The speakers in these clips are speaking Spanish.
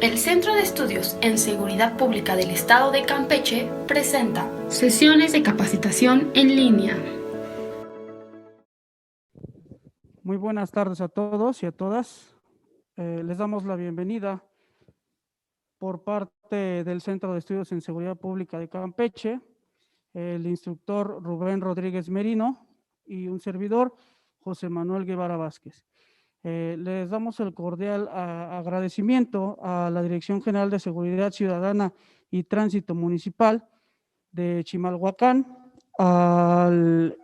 El Centro de Estudios en Seguridad Pública del Estado de Campeche presenta sesiones de capacitación en línea. Muy buenas tardes a todos y a todas. Les damos la bienvenida por parte del Centro de Estudios en Seguridad Pública de Campeche, el instructor Rubén Rodríguez Merino y un servidor, José Manuel Guevara Vázquez. Les damos el cordial agradecimiento a la Dirección General de Seguridad Ciudadana y Tránsito Municipal de Chimalhuacán, al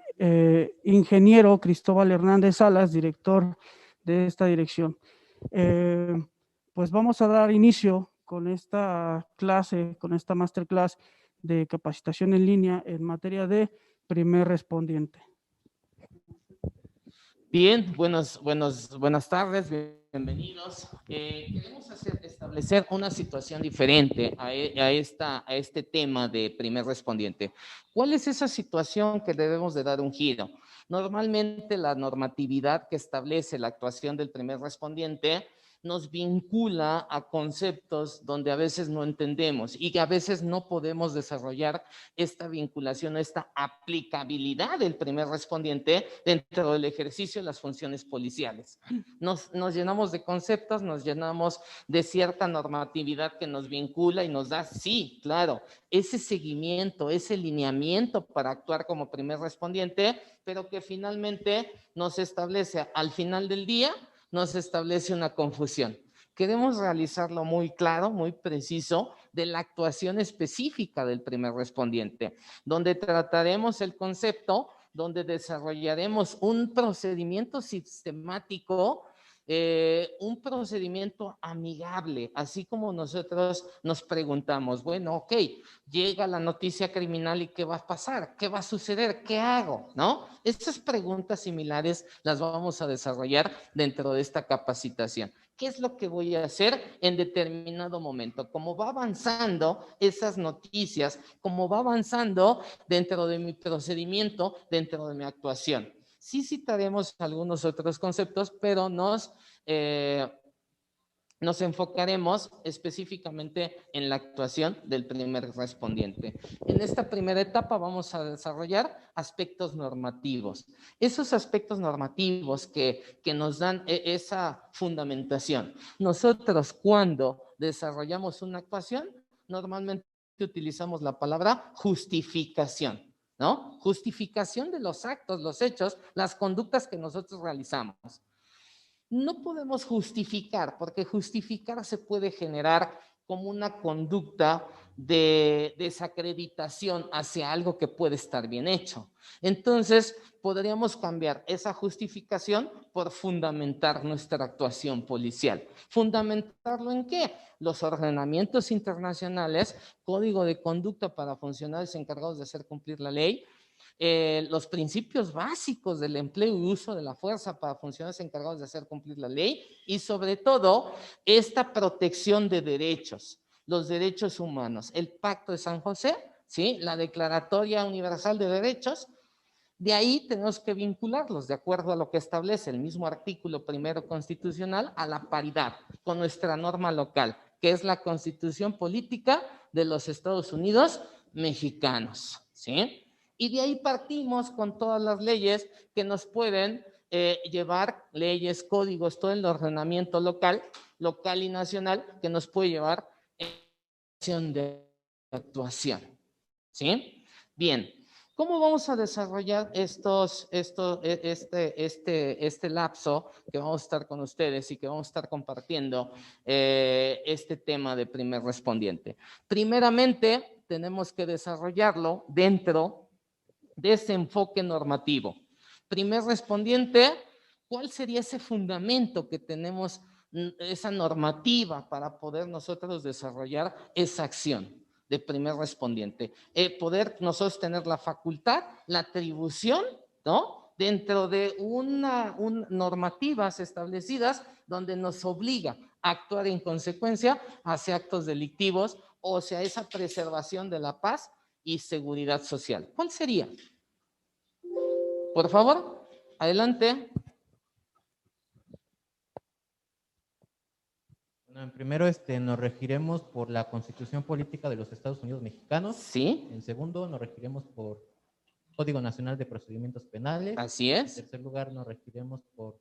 ingeniero Cristóbal Hernández Salas, director de esta dirección. Pues vamos a dar inicio con esta clase, con esta masterclass de capacitación en línea en materia de primer respondiente. Bien, buenas tardes, bienvenidos. Queremos establecer una situación diferente a este tema de primer respondiente. ¿Cuál es esa situación que debemos de dar un giro? Normalmente la normatividad que establece la actuación del primer respondiente nos vincula a conceptos donde a veces no entendemos y que a veces no podemos desarrollar esta vinculación, esta aplicabilidad del primer respondiente dentro del ejercicio de las funciones policiales. Nos llenamos de conceptos, nos llenamos de cierta normatividad que nos vincula y nos da, sí, claro, ese seguimiento, ese lineamiento para actuar como primer respondiente, pero que finalmente nos establece al final del día, nos establece una confusión. Queremos realizarlo muy claro, muy preciso, de la actuación específica del primer respondiente, donde trataremos el concepto, donde desarrollaremos un procedimiento sistemático, un procedimiento amigable, así como nosotros nos preguntamos, bueno, ok, llega la noticia criminal y ¿qué va a pasar? ¿Qué va a suceder? ¿Qué hago? ¿No? Estas preguntas similares las vamos a desarrollar dentro de esta capacitación. ¿Qué es lo que voy a hacer en determinado momento? Como va avanzando esas noticias, como va avanzando dentro de mi procedimiento, dentro de mi actuación. Sí citaremos algunos otros conceptos, pero nos enfocaremos específicamente en la actuación del primer respondiente. En esta primera etapa vamos a desarrollar aspectos normativos. Esos aspectos normativos que nos dan esa fundamentación. Nosotros cuando desarrollamos una actuación, normalmente utilizamos la palabra justificación, ¿no? Justificación de los actos, los hechos, las conductas que nosotros realizamos. No podemos justificar, porque justificar se puede generar como una conducta de desacreditación hacia algo que puede estar bien hecho. Entonces, podríamos cambiar esa justificación por fundamentar nuestra actuación policial. ¿Fundamentarlo en qué? Los ordenamientos internacionales, código de conducta para funcionarios encargados de hacer cumplir la ley, los principios básicos del empleo y uso de la fuerza para funcionarios encargados de hacer cumplir la ley y sobre todo esta protección de derechos, los derechos humanos, el Pacto de San José, ¿sí? La Declaratoria Universal de Derechos. De ahí tenemos que vincularlos de acuerdo a lo que establece el mismo artículo primero constitucional a la paridad con nuestra norma local, que es la Constitución Política de los Estados Unidos Mexicanos, ¿sí? Y de ahí partimos con todas las leyes que nos pueden llevar, leyes, códigos, todo el ordenamiento local y nacional que nos puede llevar en acción de actuación, ¿sí? Bien. ¿Cómo vamos a desarrollar este lapso que vamos a estar con ustedes y que vamos a estar compartiendo este tema de primer respondiente? Primeramente, tenemos que desarrollarlo dentro de ese enfoque normativo. Primer respondiente, ¿cuál sería ese fundamento que tenemos, esa normativa para poder nosotros desarrollar esa acción de primer respondiente? Poder nosotros tener la facultad, la atribución, ¿no? Dentro de normativas establecidas donde nos obliga a actuar en consecuencia hacia actos delictivos o hacia esa preservación de la paz y seguridad social. ¿Cuál sería? Por favor, adelante. Primero, nos regiremos por la Constitución Política de los Estados Unidos Mexicanos. Sí. En segundo, nos regiremos por Código Nacional de Procedimientos Penales. Así es. En tercer lugar, nos regiremos por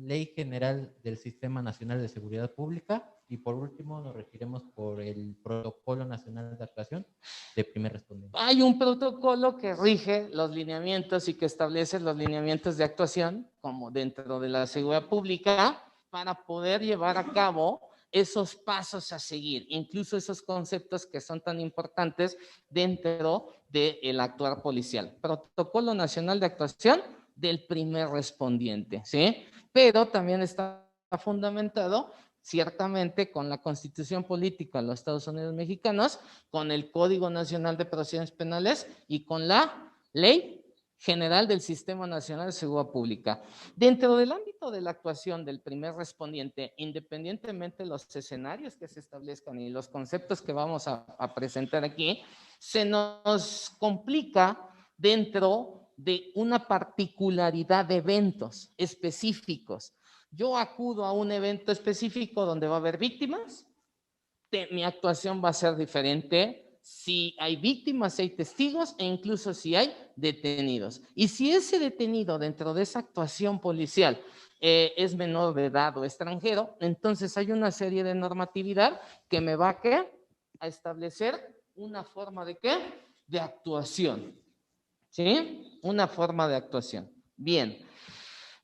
Ley General del Sistema Nacional de Seguridad Pública. Y por último, nos regiremos por el Protocolo Nacional de Actuación de Primer Respondiente. Hay un protocolo que rige los lineamientos y que establece los lineamientos de actuación, como dentro de la seguridad pública, para poder llevar a cabo esos pasos a seguir, incluso esos conceptos que son tan importantes dentro del actuar policial. Protocolo Nacional de Actuación del Primer Respondiente, ¿sí? Pero también está fundamentado ciertamente con la Constitución Política de los Estados Unidos Mexicanos, con el Código Nacional de Procedimientos Penales y con la Ley General del Sistema Nacional de Seguridad Pública. Dentro del ámbito de la actuación del primer respondiente, independientemente de los escenarios que se establezcan y los conceptos que vamos a presentar aquí, se nos complica dentro de una particularidad de eventos específicos. Yo acudo a un evento específico donde va a haber víctimas, mi actuación va a ser diferente si hay víctimas, si hay testigos e incluso si hay detenidos. Y si ese detenido dentro de esa actuación policial es menor de edad o extranjero, entonces hay una serie de normatividad que me va a establecer una forma de ¿qué? De actuación. ¿Sí? Una forma de actuación. Bien.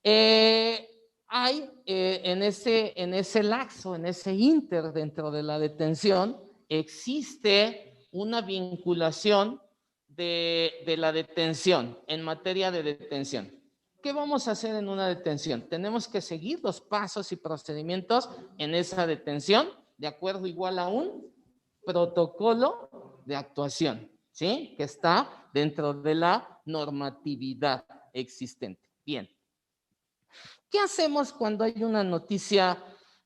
Hay en ese lapso, en ese inter dentro de la detención, existe una vinculación de la detención en materia de detención. ¿Qué vamos a hacer en una detención? Tenemos que seguir los pasos y procedimientos en esa detención de acuerdo igual a un protocolo de actuación, ¿sí? Que está dentro de la normatividad existente. Bien. ¿Qué hacemos cuando hay una noticia,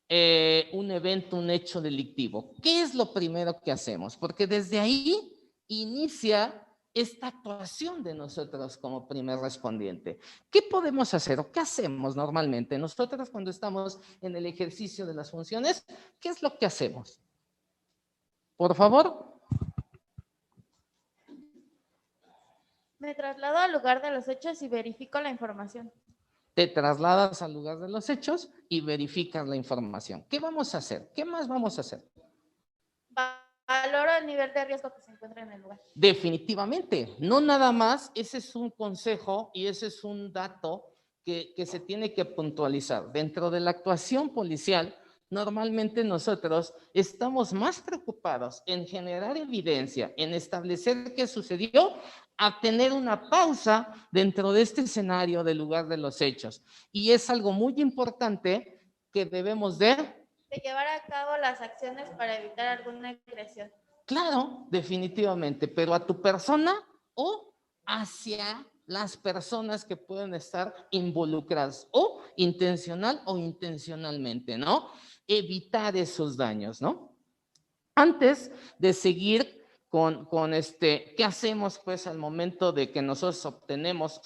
un evento, un hecho delictivo? ¿Qué es lo primero que hacemos? Porque desde ahí inicia esta actuación de nosotros como primer respondiente. ¿Qué podemos hacer o qué hacemos normalmente? Nosotros cuando estamos en el ejercicio de las funciones, ¿qué es lo que hacemos? Por favor. Me traslado al lugar de los hechos y verifico la información. Te trasladas al lugar de los hechos y verificas la información. ¿Qué vamos a hacer? ¿Qué más vamos a hacer? Valoro el nivel de riesgo que se encuentra en el lugar. Definitivamente, no nada más, ese es un consejo y ese es un dato que se tiene que puntualizar. Dentro de la actuación policial, normalmente nosotros estamos más preocupados en generar evidencia, en establecer qué sucedió, a tener una pausa dentro de este escenario del lugar de los hechos. Y es algo muy importante que debemos de llevar a cabo las acciones para evitar alguna agresión. Claro, definitivamente, pero a tu persona o hacia las personas que pueden estar involucradas o intencional o intencionalmente, ¿no? Evitar esos daños, ¿no? Antes de seguir con ¿qué hacemos pues al momento de que nosotros obtenemos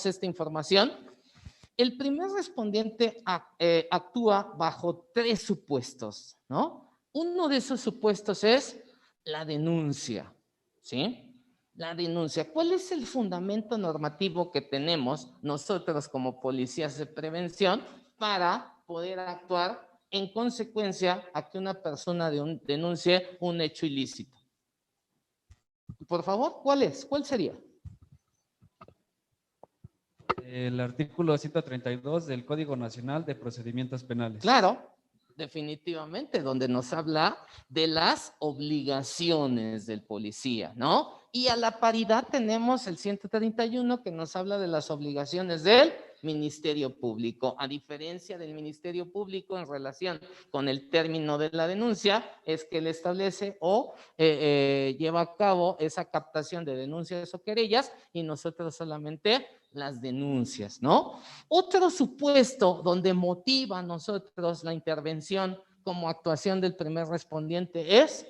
esta información? El primer respondiente actúa bajo 3 supuestos, ¿no? Uno de esos supuestos es la denuncia, ¿sí? La denuncia. ¿Cuál es el fundamento normativo que tenemos nosotros como policías de prevención para poder actuar en consecuencia a que una persona denuncie un hecho ilícito? Por favor, ¿cuál es? ¿Cuál sería? El artículo 132 del Código Nacional de Procedimientos Penales. Claro, definitivamente, donde nos habla de las obligaciones del policía, ¿no? Y a la paridad tenemos el 131 que nos habla de las obligaciones del Ministerio Público. A diferencia del Ministerio Público en relación con el término de la denuncia, es que él establece o lleva a cabo esa captación de denuncias o querellas y nosotros solamente las denuncias, ¿no? Otro supuesto donde motiva a nosotros la intervención como actuación del primer respondiente es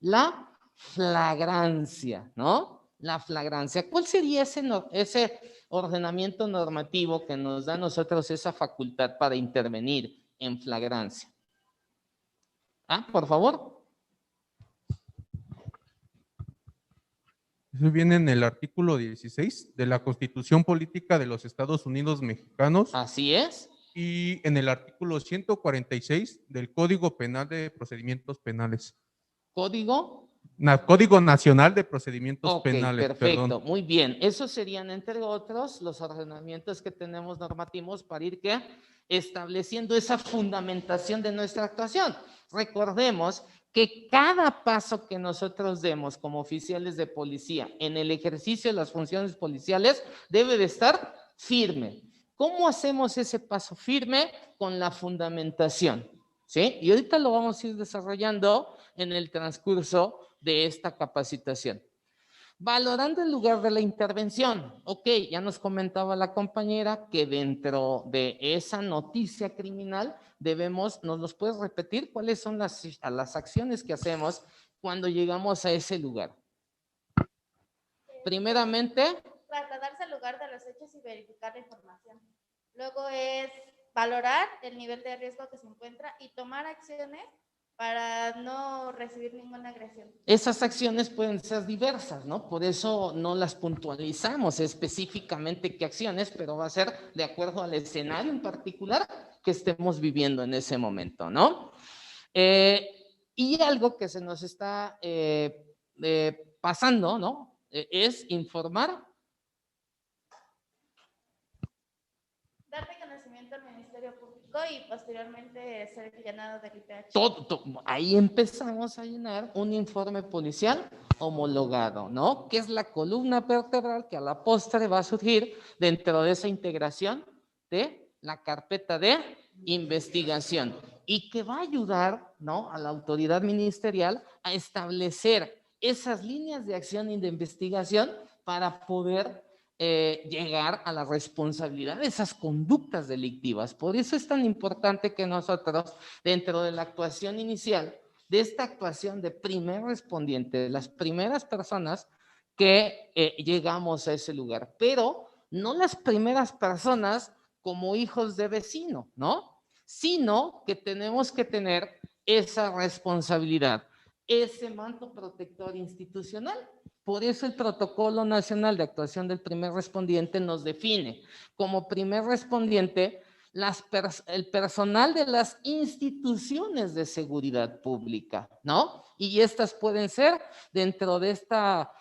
la flagrancia, ¿no? La flagrancia. ¿Cuál sería ese ordenamiento normativo que nos da a nosotros esa facultad para intervenir en flagrancia. Por favor. Eso viene en el artículo 16 de la Constitución Política de los Estados Unidos Mexicanos. Así es. Y en el artículo 146 del Código Penal de Procedimientos Penales. ¿Código? Código Nacional de Procedimientos Ok, Penales. perfecto, Perdón. muy bien. Esos serían, entre otros, los ordenamientos que tenemos normativos para ir estableciendo esa fundamentación de nuestra actuación. Recordemos que cada paso que nosotros demos como oficiales de policía en el ejercicio de las funciones policiales debe de estar firme. ¿Cómo hacemos ese paso firme? Con la fundamentación, ¿sí? Y ahorita lo vamos a ir desarrollando en el transcurso de esta capacitación. Valorando el lugar de la intervención. Ok, ya nos comentaba la compañera que dentro de esa noticia criminal ¿nos los puedes repetir? ¿Cuáles son las acciones que hacemos cuando llegamos a ese lugar? Primeramente, trasladarse al lugar de los hechos y verificar la información. Luego es valorar el nivel de riesgo que se encuentra y tomar acciones para no recibir ninguna agresión. Esas acciones pueden ser diversas, ¿no? Por eso no las puntualizamos específicamente qué acciones, pero va a ser de acuerdo al escenario en particular que estemos viviendo en ese momento, ¿no? Y algo que se nos está pasando, ¿no? Es informar. Dar reconocimiento al Ministerio Público y posteriormente ser llenado del IPH. Ahí empezamos a llenar un informe policial homologado, ¿no? Que es la columna vertebral que a la postre va a surgir dentro de esa integración de la carpeta de investigación y que va a ayudar, ¿no?, a la autoridad ministerial a establecer esas líneas de acción y de investigación para poder llegar a la responsabilidad de esas conductas delictivas. Por eso es tan importante que nosotros, dentro de la actuación inicial, de esta actuación de primer respondiente, de las primeras personas que llegamos a ese lugar, pero no las primeras personas como hijos de vecino, ¿no? Sino que tenemos que tener esa responsabilidad, ese manto protector institucional. Por eso el Protocolo Nacional de Actuación del Primer Respondiente nos define como primer respondiente el personal de las instituciones de seguridad pública, ¿no? Y estas pueden ser dentro de esta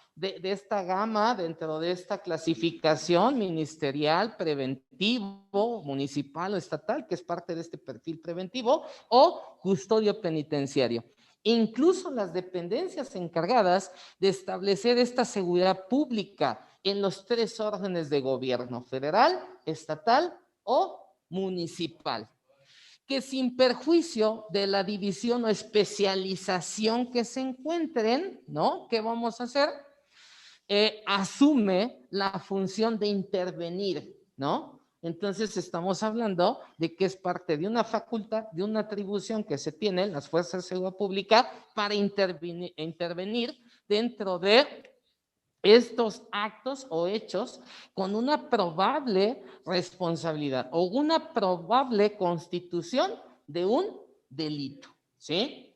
gama, dentro de esta clasificación ministerial, preventivo, municipal o estatal, que es parte de este perfil preventivo, o custodio penitenciario. Incluso las dependencias encargadas de establecer esta seguridad pública en los 3 órdenes de gobierno: federal, estatal o municipal, que sin perjuicio de la división o especialización que se encuentren, ¿no?, ¿qué vamos a hacer? Asume la función de intervenir, ¿no? Entonces estamos hablando de que es parte de una facultad, de una atribución que se tiene en las fuerzas de seguridad pública para intervenir dentro de estos actos o hechos con una probable responsabilidad o una probable constitución de un delito, ¿sí?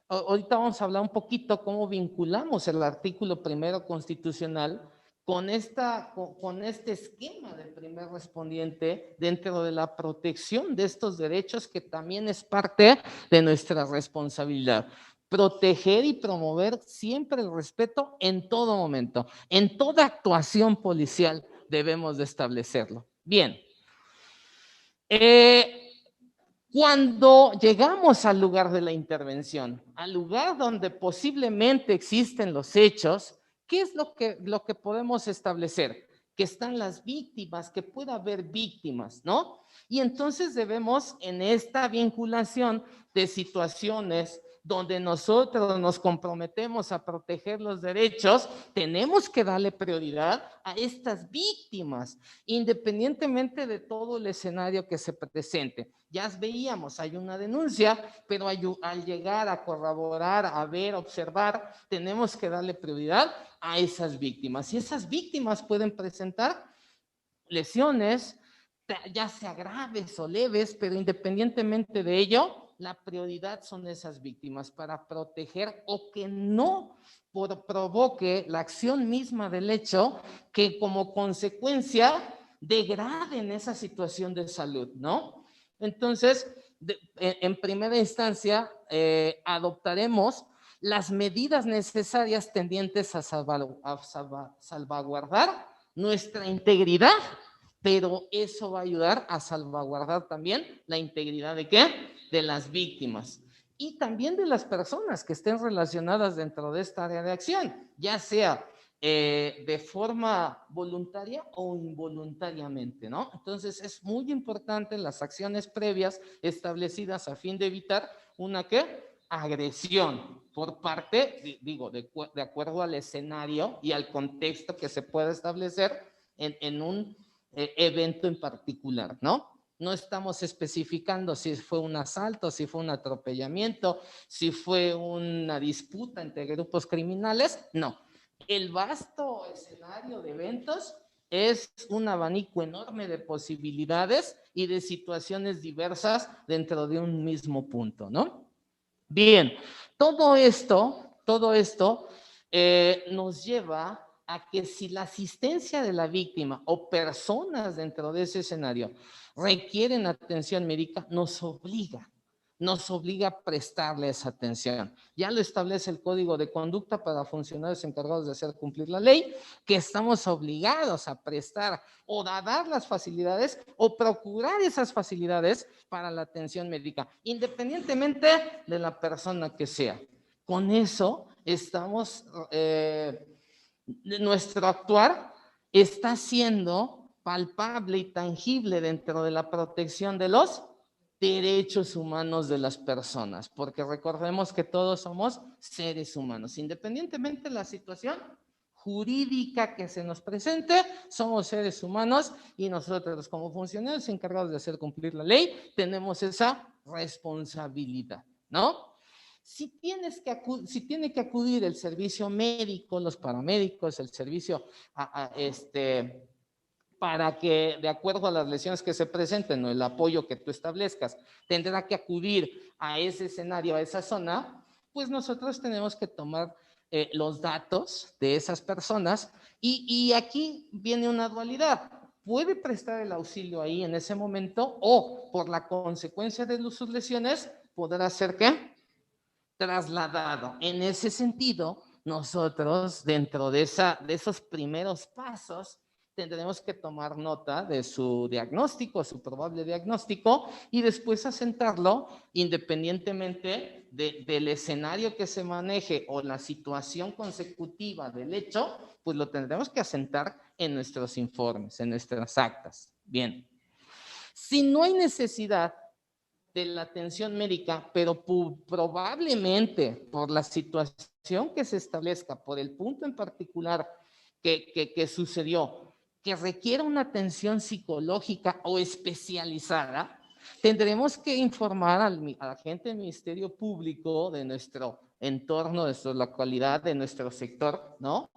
Ahorita vamos a hablar un poquito cómo vinculamos el artículo 1 constitucional con este esquema del primer respondiente dentro de la protección de estos derechos, que también es parte de nuestra responsabilidad. Proteger y promover siempre el respeto en todo momento. En toda actuación policial debemos de establecerlo. Bien. Cuando llegamos al lugar de la intervención, al lugar donde posiblemente existen los hechos, ¿qué es lo que podemos establecer? Que están las víctimas, que pueda haber víctimas, ¿no? Y entonces debemos, en esta vinculación de situaciones donde nosotros nos comprometemos a proteger los derechos, tenemos que darle prioridad a estas víctimas, independientemente de todo el escenario que se presente. Ya veíamos, hay una denuncia, pero al llegar a corroborar, a ver, observar, tenemos que darle prioridad a esas víctimas. Y esas víctimas pueden presentar lesiones, ya sea graves o leves, pero independientemente de ello, la prioridad son esas víctimas para proteger o que no provoque la acción misma del hecho que como consecuencia degraden esa situación de salud, ¿no? Entonces, en primera instancia, adoptaremos las medidas necesarias tendientes a salvaguardar nuestra integridad, pero eso va a ayudar a salvaguardar también la integridad ¿de qué? De las víctimas y también de las personas que estén relacionadas dentro de esta área de acción, ya sea de forma voluntaria o involuntariamente, ¿no? Entonces es muy importante las acciones previas establecidas a fin de evitar una ¿qué? Agresión por parte, digo, de acuerdo al escenario y al contexto que se pueda establecer en un evento en particular, ¿no? No estamos especificando si fue un asalto, si fue un atropellamiento, si fue una disputa entre grupos criminales, no. El vasto escenario de eventos es un abanico enorme de posibilidades y de situaciones diversas dentro de un mismo punto, ¿no? Bien, todo esto nos lleva a que si la asistencia de la víctima o personas dentro de ese escenario requieren atención médica, nos obliga a prestarle esa atención. Ya lo establece el Código de Conducta para funcionarios encargados de hacer cumplir la ley, que estamos obligados a prestar o a dar las facilidades o procurar esas facilidades para la atención médica, independientemente de la persona que sea. Con eso estamos, nuestro actuar está siendo palpable y tangible dentro de la protección de los derechos humanos de las personas, porque recordemos que todos somos seres humanos, independientemente de la situación jurídica que se nos presente, somos seres humanos y nosotros como funcionarios encargados de hacer cumplir la ley tenemos esa responsabilidad, ¿no? Si tiene que acudir el servicio médico, los paramédicos, el servicio para que, de acuerdo a las lesiones que se presenten o el apoyo que tú establezcas, tendrá que acudir a ese escenario, a esa zona, pues nosotros tenemos que tomar los datos de esas personas y aquí viene una dualidad. Puede prestar el auxilio ahí en ese momento o por la consecuencia de sus lesiones podrá ser ¿qué? Trasladado. En ese sentido, nosotros dentro de esos primeros pasos tendremos que tomar nota de su diagnóstico, su probable diagnóstico, y después asentarlo independientemente del escenario que se maneje o la situación consecutiva del hecho, pues lo tendremos que asentar en nuestros informes, en nuestras actas. Bien. Si no hay necesidad de la atención médica, pero probablemente por la situación que se establezca, por el punto en particular que sucedió, que requiera una atención psicológica o especializada, tendremos que informar a la gente del Ministerio Público de nuestro entorno, de nuestra localidad, de nuestro sector, ¿no?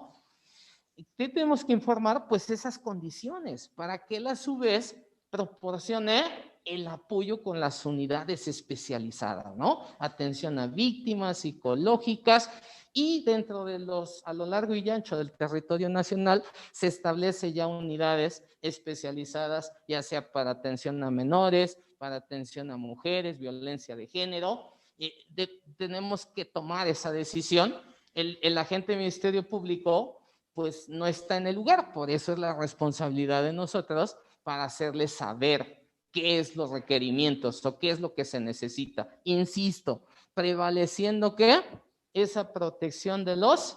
¿Qué tenemos que informar? Pues esas condiciones, para que él a su vez proporcione el apoyo con las unidades especializadas, ¿no? Atención a víctimas psicológicas y dentro de a lo largo y ancho del territorio nacional se establece ya unidades especializadas, ya sea para atención a menores, para atención a mujeres, violencia de género. Tenemos que tomar esa decisión. El agente del Ministerio Público pues no está en el lugar, por eso es la responsabilidad de nosotros para hacerles saber qué es los requerimientos o qué es lo que se necesita. Insisto, prevaleciendo ¿qué? Esa protección de los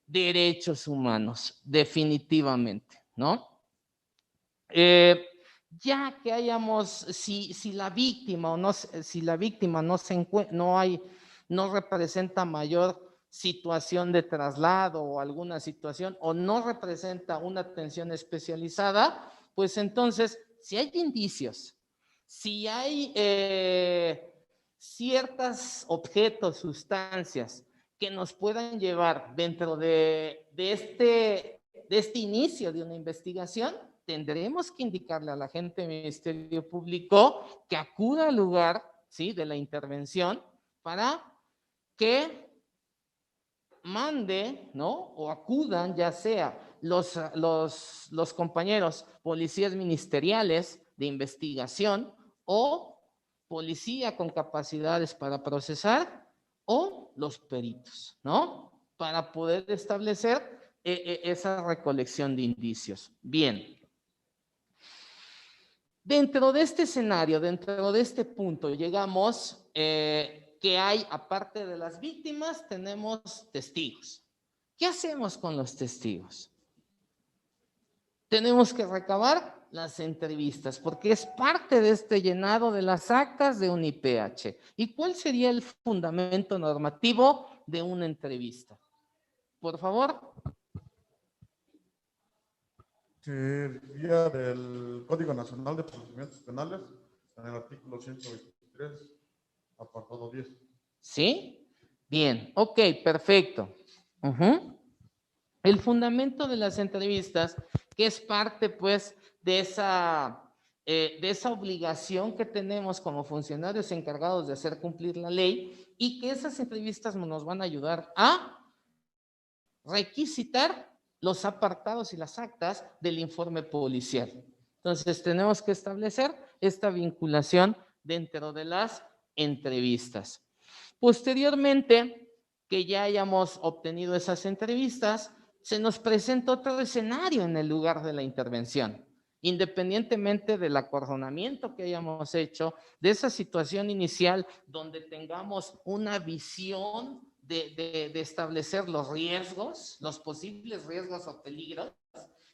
derechos humanos, definitivamente, ¿no? Ya que hayamos, si la víctima o no, si la víctima no representa mayor situación de traslado o alguna situación o no representa una atención especializada, pues entonces, si hay indicios, si hay ciertos objetos, sustancias que nos puedan llevar dentro de este inicio de una investigación, tendremos que indicarle a la gente del Ministerio Público que acuda al lugar, ¿sí?, de la intervención para que mande, ¿no?, o acudan ya sea los compañeros policías ministeriales de investigación o policía con capacidades para procesar o los peritos, ¿no?, para poder establecer esa recolección de indicios. Bien. Dentro de este escenario, dentro de este punto, llegamos que hay, aparte de las víctimas, tenemos testigos. ¿Qué hacemos con los testigos? Tenemos que recabar las entrevistas, porque es parte de este llenado de las actas de un IPH. ¿Y cuál sería el fundamento normativo de una entrevista? Por favor. Se guía del Código Nacional de Procedimientos Penales en el artículo 123, apartado 10. ¿Sí? Bien, ok, perfecto. El fundamento de las entrevistas, que es parte, pues, de esa obligación que tenemos como funcionarios encargados de hacer cumplir la ley, y que esas entrevistas nos van a ayudar a requisitar los apartados y las actas del informe policial. Entonces, tenemos que establecer esta vinculación dentro de las entrevistas. Posteriormente, que ya hayamos obtenido esas entrevistas, se nos presenta otro escenario en el lugar de la intervención. Independientemente del acordonamiento que hayamos hecho, de esa situación inicial donde tengamos una visión de establecer los riesgos, los posibles riesgos o peligros,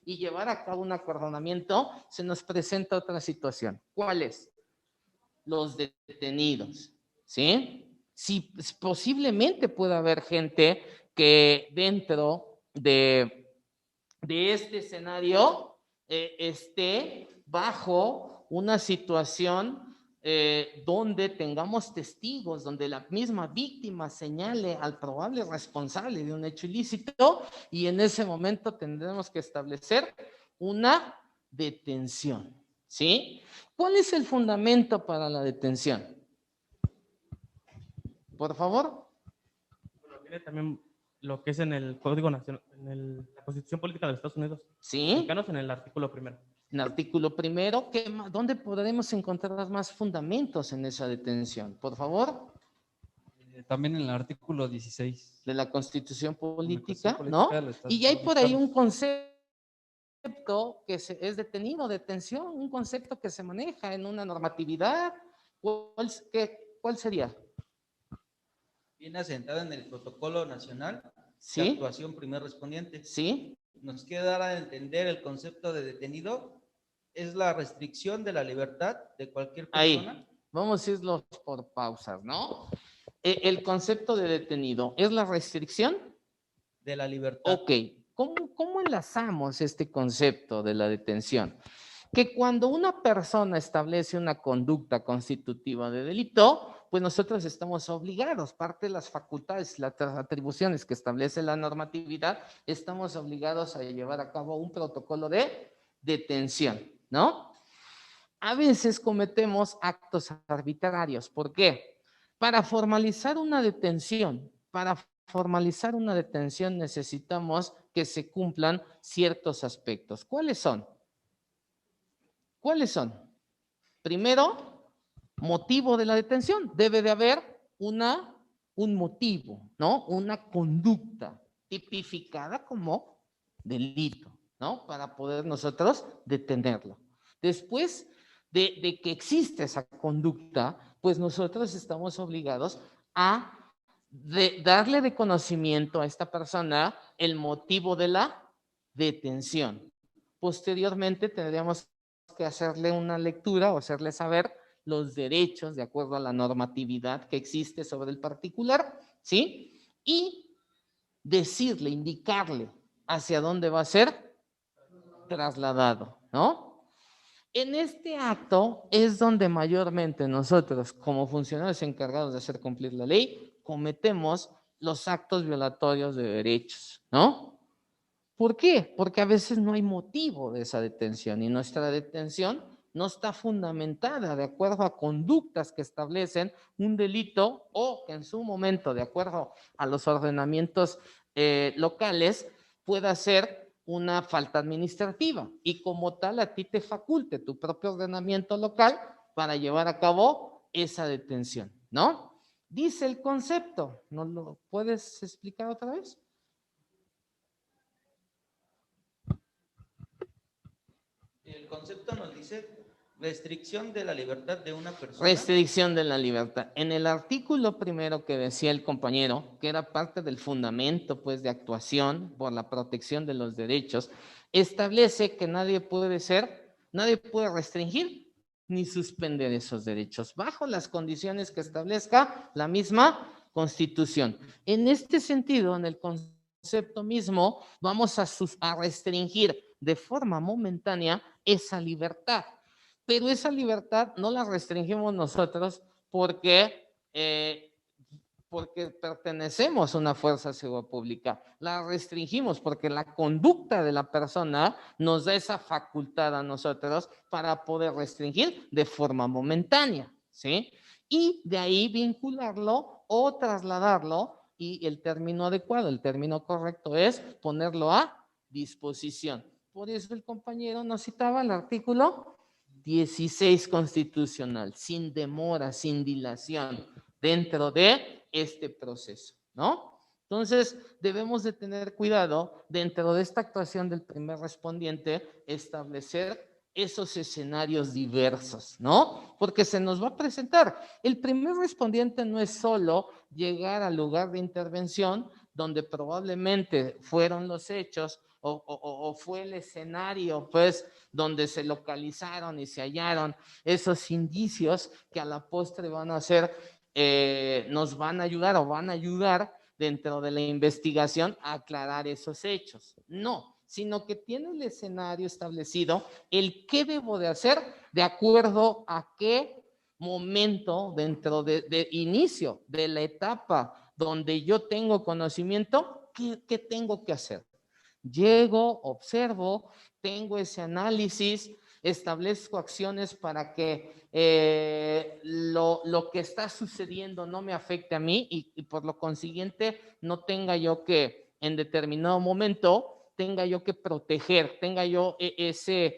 y llevar a cabo un acordonamiento, se nos presenta otra situación. ¿Cuál es? Los detenidos, ¿sí? Sí, posiblemente pueda haber gente que dentro de este escenario esté bajo una situación donde tengamos testigos, donde la misma víctima señale al probable responsable de un hecho ilícito, y en ese momento tendremos que establecer una detención, ¿sí? ¿Cuál es el fundamento para la detención? Por favor. Bueno, tiene también lo que es en el Código Nacional, en la Constitución Política de los Estados Unidos. Sí. Mexicanos, en el artículo 1. En el artículo 1, ¿dónde podremos encontrar más fundamentos en esa detención? Por favor. También en el artículo 16. De la Constitución Política, Constitución ¿no? Política de los Estados Y ya hay por ahí Mexicanos. un concepto que es detenido, detención, un concepto que se maneja en una normatividad. ¿Cuál sería? Viene asentado en el Protocolo Nacional ¿Sí? de Actuación Primer Respondiente. ¿Sí? Nos quiere dar a entender el concepto de detenido es la restricción de la libertad de cualquier persona. Ahí, vamos a irlos por pausas, ¿no? El concepto de detenido, ¿es la restricción? De la libertad. Ok, ¿cómo enlazamos este concepto de la detención? Que cuando una persona establece una conducta constitutiva de delito, pues nosotros estamos obligados, parte de las facultades, las atribuciones que establece la normatividad, estamos obligados a llevar a cabo un protocolo de detención, ¿no? A veces cometemos actos arbitrarios. ¿Por qué? Para formalizar una detención, necesitamos que se cumplan ciertos aspectos. ¿Cuáles son? ¿Cuáles son? Primero, motivo de la detención. Debe de haber un motivo, ¿no? Una conducta tipificada como delito, ¿no? Para poder nosotros detenerlo. Después de que existe esa conducta, pues nosotros estamos obligados a darle de conocimiento a esta persona el motivo de la detención. Posteriormente tendríamos que hacerle una lectura o hacerle saber los derechos de acuerdo a la normatividad que existe sobre el particular, ¿sí? Y decirle, indicarle hacia dónde va a ser trasladado, ¿no? En este acto es donde mayormente nosotros, como funcionarios encargados de hacer cumplir la ley, cometemos los actos violatorios de derechos, ¿no? ¿Por qué? Porque a veces no hay motivo de esa detención y nuestra detención no está fundamentada de acuerdo a conductas que establecen un delito o que en su momento, de acuerdo a los ordenamientos locales, pueda ser una falta administrativa y como tal a ti te faculte tu propio ordenamiento local para llevar a cabo esa detención, ¿no? Dice el concepto, ¿no lo puedes explicar otra vez? El concepto nos dice restricción de la libertad de una persona. Restricción de la libertad. En el artículo primero que decía el compañero, que era parte del fundamento pues de actuación por la protección de los derechos, establece que nadie puede restringir ni suspender esos derechos bajo las condiciones que establezca la misma Constitución. En este sentido, en el concepto mismo, vamos a restringir de forma momentánea esa libertad. Pero esa libertad no la restringimos nosotros porque pertenecemos a una fuerza de seguridad pública. La restringimos porque la conducta de la persona nos da esa facultad a nosotros para poder restringir de forma momentánea, ¿sí? Y de ahí vincularlo o trasladarlo, y el término adecuado, el término correcto es ponerlo a disposición. Por eso el compañero nos citaba el artículo 16 constitucional, sin demora, sin dilación, dentro de este proceso, ¿no? Entonces, debemos de tener cuidado dentro de esta actuación del primer respondiente, establecer esos escenarios diversos, ¿no? Porque se nos va a presentar. El primer respondiente no es solo llegar al lugar de intervención donde probablemente fueron los hechos o fue el escenario, pues, donde se localizaron y se hallaron esos indicios que a la postre van a ser, nos van a ayudar o van a ayudar dentro de la investigación a aclarar esos hechos. No, sino que tiene el escenario establecido, el qué debo de hacer de acuerdo a qué momento dentro de inicio de la etapa donde yo tengo conocimiento, ¿qué tengo que hacer? Llego, observo, tengo ese análisis, establezco acciones para que lo que está sucediendo no me afecte a mí y por lo consiguiente no tenga yo que en determinado momento tenga yo que proteger, tenga yo esa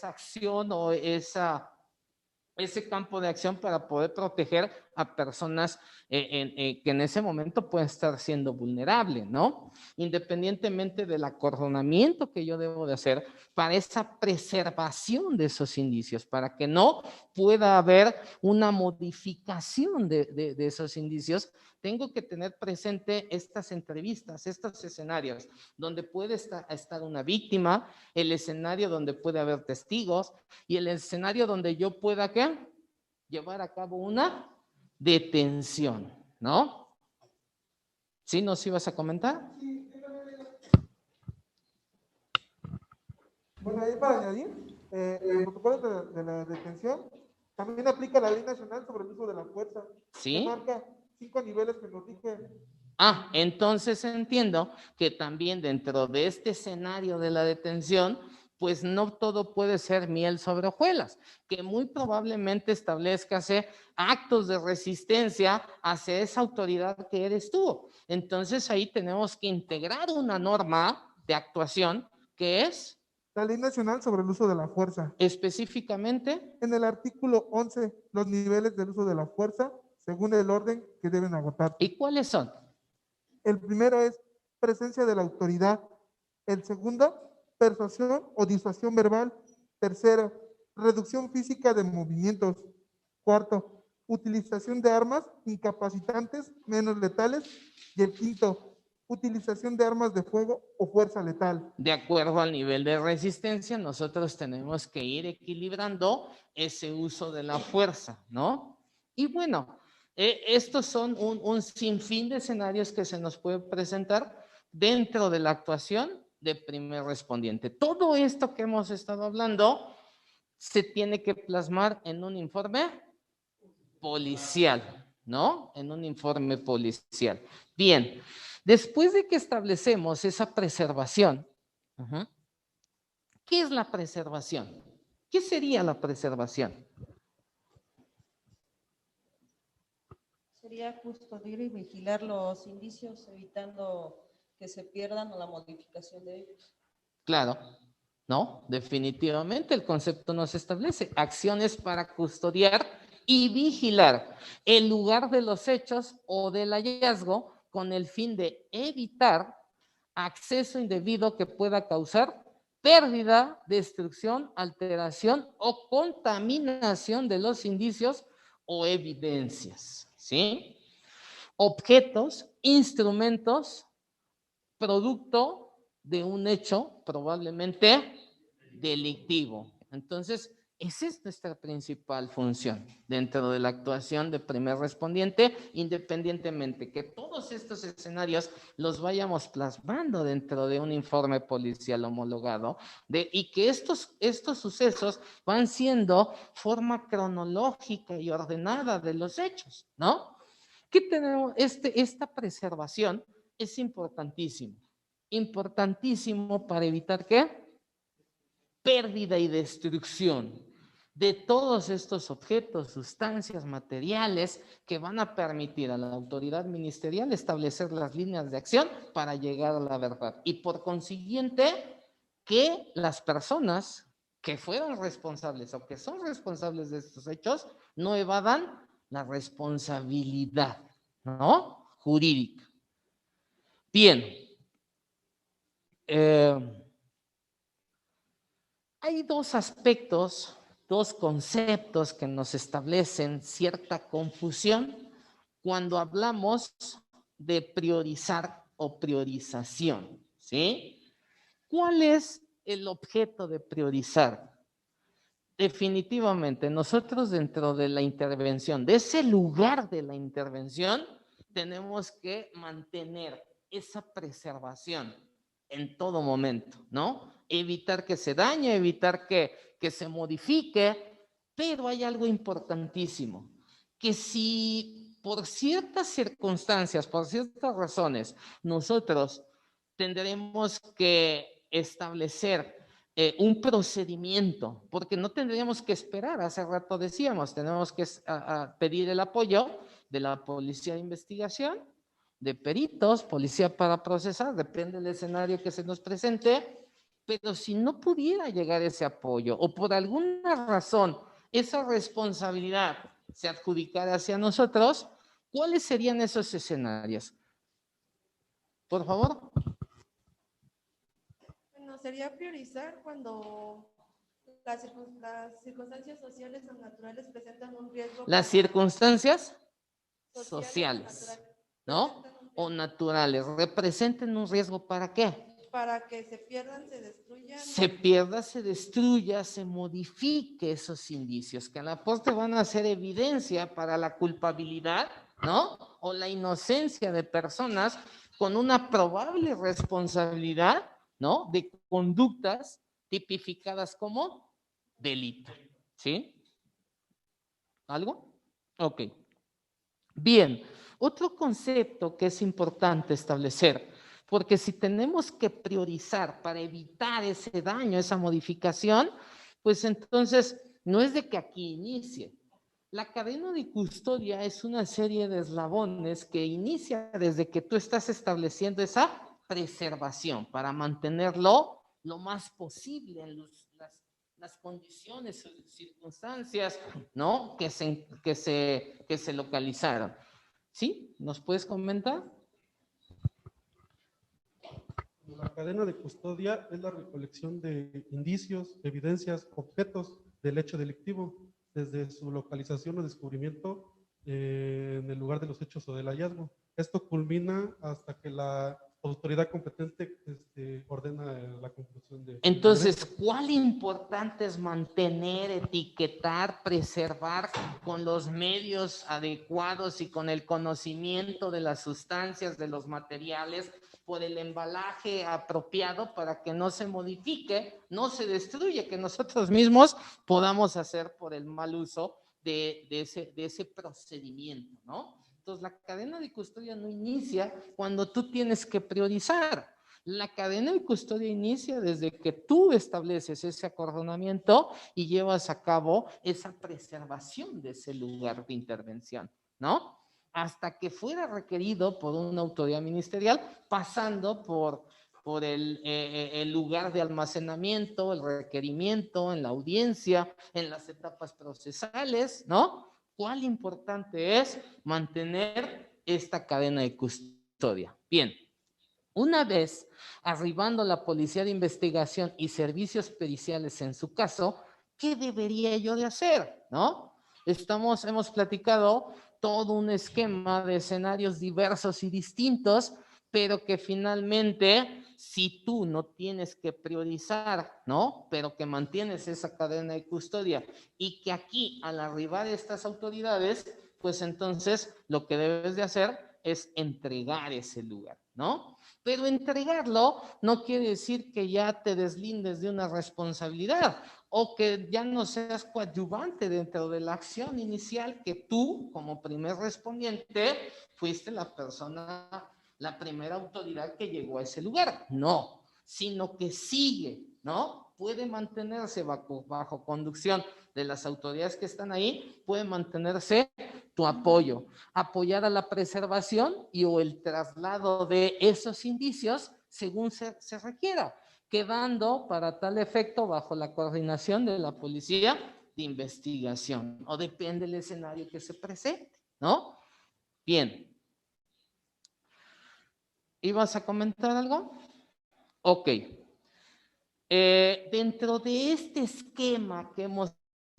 acción o ese campo de acción para poder proteger a personas que en ese momento pueden estar siendo vulnerables, ¿no? Independientemente del acordonamiento que yo debo de hacer para esa preservación de esos indicios, para que no pueda haber una modificación de esos indicios, tengo que tener presente estas entrevistas, estos escenarios donde puede estar una víctima, el escenario donde puede haber testigos y el escenario donde yo pueda, ¿qué? Llevar a cabo una detención, ¿no? ¿Sí nos ibas a comentar? Bueno, ahí para añadir, el protocolo de la detención también aplica la Ley Nacional sobre el Uso de la Fuerza. Sí. Que marca 5 niveles que nos dije. Entonces entiendo que también dentro de este escenario de la detención, pues no todo puede ser miel sobre hojuelas, que muy probablemente establezcase actos de resistencia hacia esa autoridad que eres tú. Entonces ahí tenemos que integrar una norma de actuación que es la Ley Nacional sobre el Uso de la Fuerza. Específicamente en el artículo 11, los niveles del uso de la fuerza según el orden que deben agotar. ¿Y cuáles son? El primero es presencia de la autoridad. El segundo, persuasión o disuasión verbal. Tercero, reducción física de movimientos. Cuarto, utilización de armas incapacitantes menos letales. Y el quinto, utilización de armas de fuego o fuerza letal. De acuerdo al nivel de resistencia, nosotros tenemos que ir equilibrando ese uso de la fuerza, ¿no? Y bueno, estos son un sinfín de escenarios que se nos puede presentar dentro de la actuación de primer respondiente. Todo esto que hemos estado hablando se tiene que plasmar en un informe policial, ¿no? En un informe policial. Bien, Después de que establecemos esa preservación, ¿qué es la preservación? ¿Qué sería la preservación? Sería custodiar y vigilar los indicios, evitando que se pierdan o la modificación de ellos. Claro, no, definitivamente el concepto nos establece acciones para custodiar y vigilar el lugar de los hechos o del hallazgo con el fin de evitar acceso indebido que pueda causar pérdida, destrucción, alteración o contaminación de los indicios o evidencias, ¿sí? Objetos, instrumentos, producto de un hecho probablemente delictivo. Entonces, esa es nuestra principal función dentro de la actuación de primer respondiente, independientemente que todos estos escenarios los vayamos plasmando dentro de un informe policial homologado y que estos sucesos van siendo forma cronológica y ordenada de los hechos, ¿no? ¿Qué tenemos? Esta preservación es importantísimo. Importantísimo para evitar ¿qué? Pérdida y destrucción de todos estos objetos, sustancias, materiales que van a permitir a la autoridad ministerial establecer las líneas de acción para llegar a la verdad. Y por consiguiente, que las personas que fueron responsables o que son responsables de estos hechos no evadan la responsabilidad, ¿no? Jurídica. Bien. Hay dos aspectos, dos conceptos que nos establecen cierta confusión cuando hablamos de priorizar o priorización, ¿sí? ¿Cuál es el objeto de priorizar? Definitivamente, nosotros dentro de la intervención, de ese lugar de la intervención, tenemos que mantener esa preservación en todo momento, ¿no? Evitar que se dañe, evitar que se modifique, pero hay algo importantísimo, que si por ciertas circunstancias, por ciertas razones, nosotros tendremos que establecer un procedimiento, porque no tendríamos que esperar, hace rato decíamos, tenemos que pedir el apoyo de la Policía de Investigación, de peritos, policía para procesar, depende del escenario que se nos presente, pero si no pudiera llegar ese apoyo o por alguna razón esa responsabilidad se adjudicara hacia nosotros, ¿cuáles serían esos escenarios? Por favor. Bueno, sería priorizar cuando las circunstancias sociales o naturales presentan un riesgo. Las circunstancias sociales, ¿no? O naturales, representen un riesgo ¿para qué? Para que se pierdan, se destruyan. Se pierda, se destruya, se modifique esos indicios que a la postre van a ser evidencia para la culpabilidad, ¿no? O la inocencia de personas con una probable responsabilidad, ¿no? De conductas tipificadas como delito, ¿sí? ¿Algo? Ok. Bien, otro concepto que es importante establecer, porque si tenemos que priorizar para evitar ese daño, esa modificación, pues entonces no es de que aquí inicie. La cadena de custodia es una serie de eslabones que inicia desde que tú estás estableciendo esa preservación para mantenerlo lo más posible en las condiciones, circunstancias, ¿no? que se localizaron. ¿Sí? ¿Nos puedes comentar? La cadena de custodia es la recolección de indicios, evidencias, objetos del hecho delictivo, desde su localización o descubrimiento en el lugar de los hechos o del hallazgo. Esto culmina hasta que la autoridad competente ordena la conclusión de... Entonces, ¿cuál importante es mantener, etiquetar, preservar con los medios adecuados y con el conocimiento de las sustancias, de los materiales, por el embalaje apropiado para que no se modifique, no se destruya, que nosotros mismos podamos hacer por el mal uso de ese procedimiento, ¿no? Entonces, la cadena de custodia no inicia cuando tú tienes que priorizar. La cadena de custodia inicia desde que tú estableces ese acordonamiento y llevas a cabo esa preservación de ese lugar de intervención, ¿no? Hasta que fuera requerido por una autoridad ministerial, pasando por el lugar de almacenamiento, el requerimiento, en la audiencia, en las etapas procesales, ¿no? ¿Cuál importante es mantener esta cadena de custodia? Bien. Una vez arribando la Policía de Investigación y servicios periciales en su caso, ¿qué debería yo de hacer? ¿No? Hemos platicado todo un esquema de escenarios diversos y distintos, pero que finalmente, si tú no tienes que priorizar, ¿no? Pero que mantienes esa cadena de custodia y que aquí, al arribar estas autoridades, pues entonces lo que debes de hacer es entregar ese lugar, ¿no? Pero entregarlo no quiere decir que ya te deslindes de una responsabilidad o que ya no seas coadyuvante dentro de la acción inicial que tú, como primer respondiente, fuiste la persona, la primera autoridad que llegó a ese lugar. No, sino que sigue, ¿no? Puede mantenerse bajo conducción de las autoridades que están ahí, puede mantenerse tu apoyo, apoyar a la preservación y o el traslado de esos indicios según se requiera, quedando para tal efecto bajo la coordinación de la Policía de Investigación, o depende del escenario que se presente, ¿no? Bien. ¿Ibas a comentar algo? Ok. Dentro de este esquema que hemos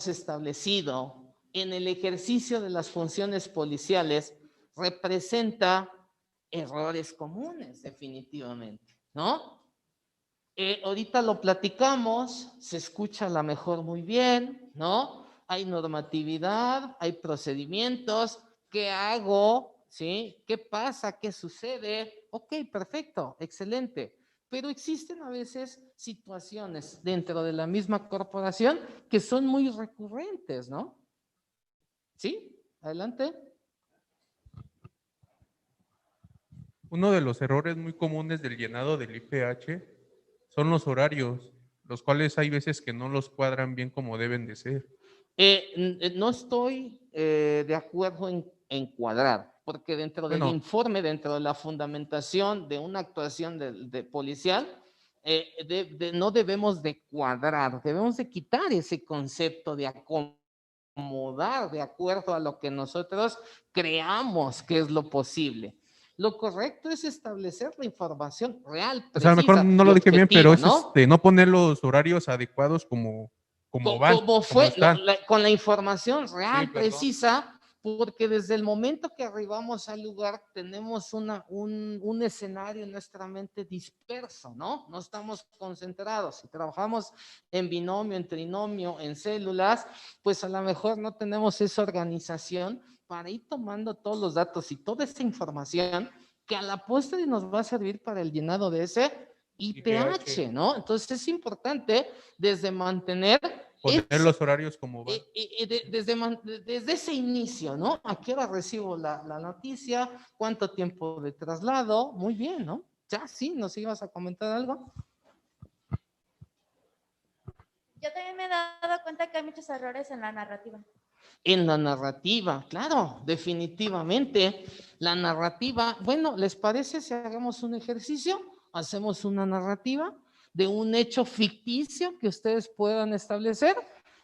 establecido en el ejercicio de las funciones policiales, representa errores comunes, definitivamente, ¿no? Ahorita lo platicamos, se escucha a lo mejor muy bien, ¿no? Hay normatividad, hay procedimientos, ¿qué hago? ¿Sí? ¿Qué pasa? ¿Qué sucede? Ok, perfecto, excelente. Pero existen a veces situaciones dentro de la misma corporación que son muy recurrentes, ¿no? ¿Sí? Adelante. Uno de los errores muy comunes del llenado del IPH son los horarios, los cuales hay veces que no los cuadran bien como deben de ser. No estoy de acuerdo en cuadrar, porque dentro del informe, dentro de la fundamentación de una actuación de policial, no debemos de cuadrar, debemos de quitar ese concepto de acomodar de acuerdo a lo que nosotros creamos que es lo posible. Lo correcto es establecer la información real, precisa, o sea, a lo mejor no lo dije bien, pero es ¿no? no poner los horarios adecuados como van. Como fue están. con la información real, Sí, precisa, porque desde el momento que arribamos al lugar tenemos un escenario en nuestra mente disperso, ¿no? No estamos concentrados. Si trabajamos en binomio, en trinomio, en células, pues a lo mejor no tenemos esa organización para ir tomando todos los datos y toda esa información que a la postre nos va a servir para el llenado de ese IPH, ¿no? Entonces es importante desde mantener los horarios como van. desde ese inicio, ¿no? ¿A qué hora recibo la noticia? ¿Cuánto tiempo de traslado? Muy bien, ¿no? Ya sí, ¿nos ibas a comentar algo? Yo también me he dado cuenta que hay muchos errores en la narrativa. En la narrativa, claro, definitivamente. La narrativa, bueno, ¿les parece si hagamos un ejercicio? Hacemos una narrativa de un hecho ficticio que ustedes puedan establecer.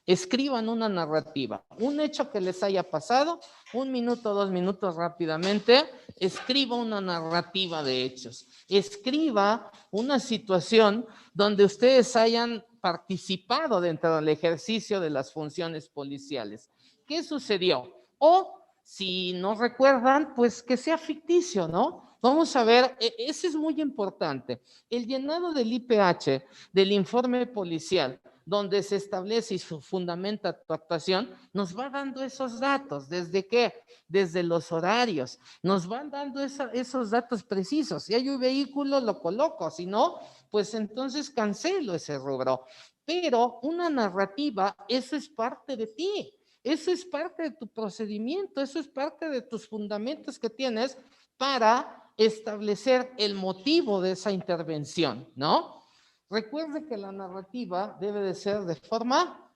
Escriban una narrativa, un hecho que les haya pasado, 1 minuto, 2 minutos rápidamente. Escriba una narrativa de hechos. Escriba una situación donde ustedes hayan participado dentro del ejercicio de las funciones policiales. ¿Qué sucedió? O si no recuerdan, pues que sea ficticio, ¿no? Vamos a ver, ese es muy importante. El llenado del IPH, del informe policial, donde se establece y se fundamenta tu actuación, nos va dando esos datos. ¿Desde qué? Desde los horarios. Nos van dando esos datos precisos. Si hay un vehículo, lo coloco. Si no, pues entonces cancelo ese rubro. Pero una narrativa, eso es parte de ti. Eso es parte de tu procedimiento, eso es parte de tus fundamentos que tienes para establecer el motivo de esa intervención, ¿no? Recuerde que la narrativa debe de ser de forma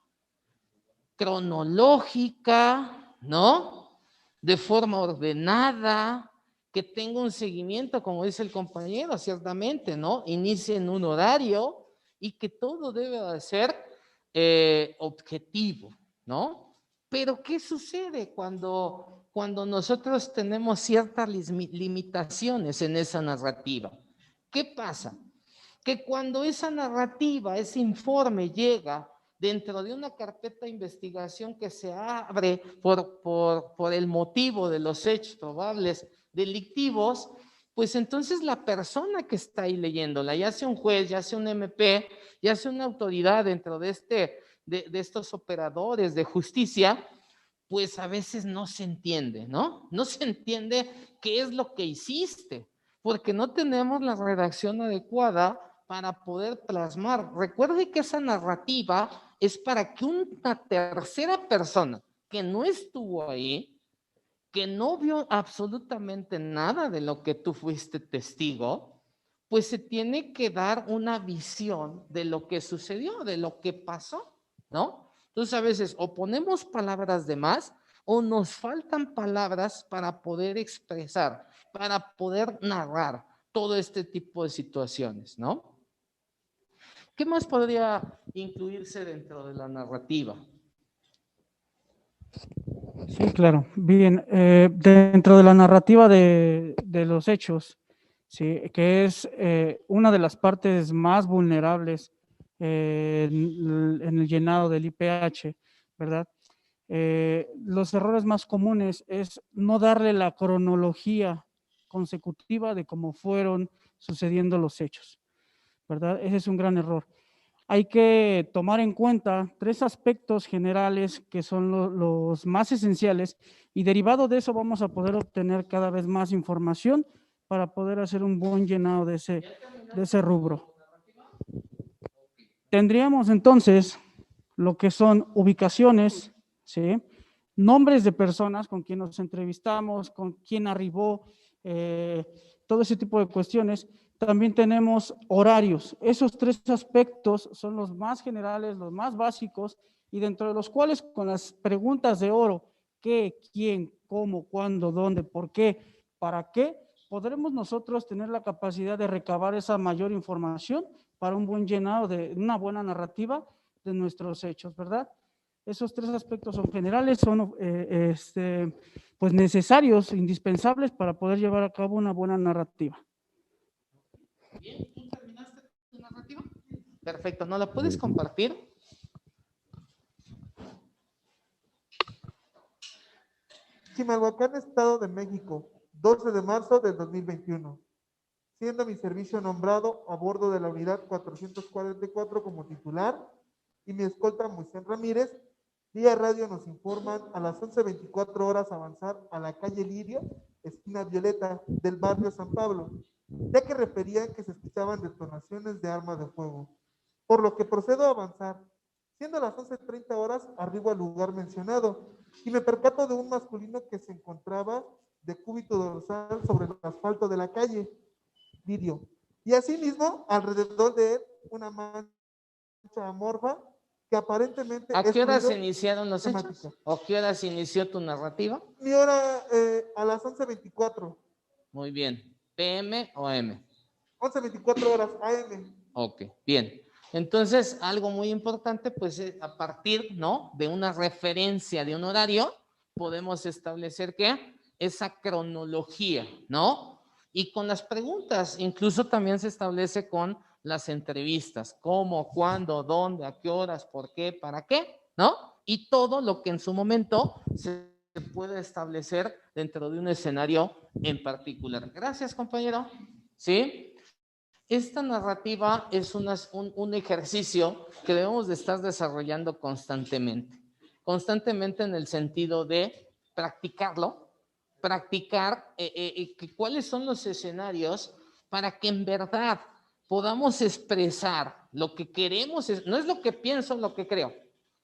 cronológica, ¿no? De forma ordenada, que tenga un seguimiento, como dice el compañero, ciertamente, ¿no? Inicie en un horario y que todo debe de ser objetivo, ¿no? Pero ¿qué sucede cuando nosotros tenemos ciertas limitaciones en esa narrativa? ¿Qué pasa? Que cuando esa narrativa, ese informe llega dentro de una carpeta de investigación que se abre por el motivo de los hechos probables delictivos, pues entonces la persona que está ahí leyéndola, ya sea un juez, ya sea un MP, ya sea una autoridad dentro de estos operadores de justicia, pues a veces no se entiende, ¿no? No se entiende qué es lo que hiciste, porque no tenemos la redacción adecuada para poder plasmar. Recuerde que esa narrativa es para que una tercera persona que no estuvo ahí, que no vio absolutamente nada de lo que tú fuiste testigo, pues se tiene que dar una visión de lo que sucedió, de lo que pasó, ¿no? Entonces a veces o ponemos palabras de más o nos faltan palabras para poder expresar, para poder narrar todo este tipo de situaciones, ¿no? ¿Qué más podría incluirse dentro de la narrativa? Sí, claro. Bien, dentro de la narrativa de los hechos, sí, que es una de las partes más vulnerables en el llenado del IPH, ¿verdad? Los errores más comunes es no darle la cronología consecutiva de cómo fueron sucediendo los hechos, ¿verdad? Ese es un gran error. Hay que tomar en cuenta 3 aspectos generales que son los más esenciales y derivado de eso vamos a poder obtener cada vez más información para poder hacer un buen llenado de ese rubro. Tendríamos entonces lo que son ubicaciones, ¿sí? Nombres de personas con quien nos entrevistamos, con quién arribó, todo ese tipo de cuestiones. También tenemos horarios. Esos 3 aspectos son los más generales, los más básicos, y dentro de los cuales con las preguntas de oro, qué, quién, cómo, cuándo, dónde, por qué, para qué, podremos nosotros tener la capacidad de recabar esa mayor información para un buen llenado de una buena narrativa de nuestros hechos, ¿verdad? Esos 3 aspectos son generales, son pues necesarios, indispensables para poder llevar a cabo una buena narrativa. Bien, ¿tú terminaste tu narrativa? Perfecto, ¿no la puedes compartir? Chimalhuacán, Estado de México, 12 de marzo del 2021. Siendo mi servicio nombrado a bordo de la unidad 444 como titular y mi escolta Moisés Ramírez, vía radio nos informan a las 11:24 horas avanzar a la calle Lirio, esquina Violeta, del barrio San Pablo, ya que referían que se escuchaban detonaciones de armas de fuego, por lo que procedo a avanzar. Siendo las 11:30 horas, arribo al lugar mencionado y me percato de un masculino que se encontraba de cúbito dorsal sobre el asfalto de la calle Lirio, y asimismo alrededor de él una mancha amorfa que aparentemente ¿A qué horas es se iniciaron los hechos? ¿O qué horas inició tu narrativa? Mi hora a las 11:24. Muy bien. ¿PM o M? 11:24 horas AM. Ok, bien. Entonces, algo muy importante, pues a partir, ¿no?, de una referencia de un horario, podemos establecer ¿qué? Esa cronología, ¿no? Y con las preguntas, incluso también se establece con las entrevistas, cómo, cuándo, dónde, a qué horas, por qué, para qué, ¿no? Y todo lo que en su momento se puede establecer dentro de un escenario en particular. Gracias, compañero. ¿Sí? Esta narrativa es un ejercicio que debemos de estar desarrollando constantemente. Constantemente en el sentido de practicarlo, practicar cuáles son los escenarios para que en verdad podamos expresar lo que queremos, no es lo que pienso, lo que creo,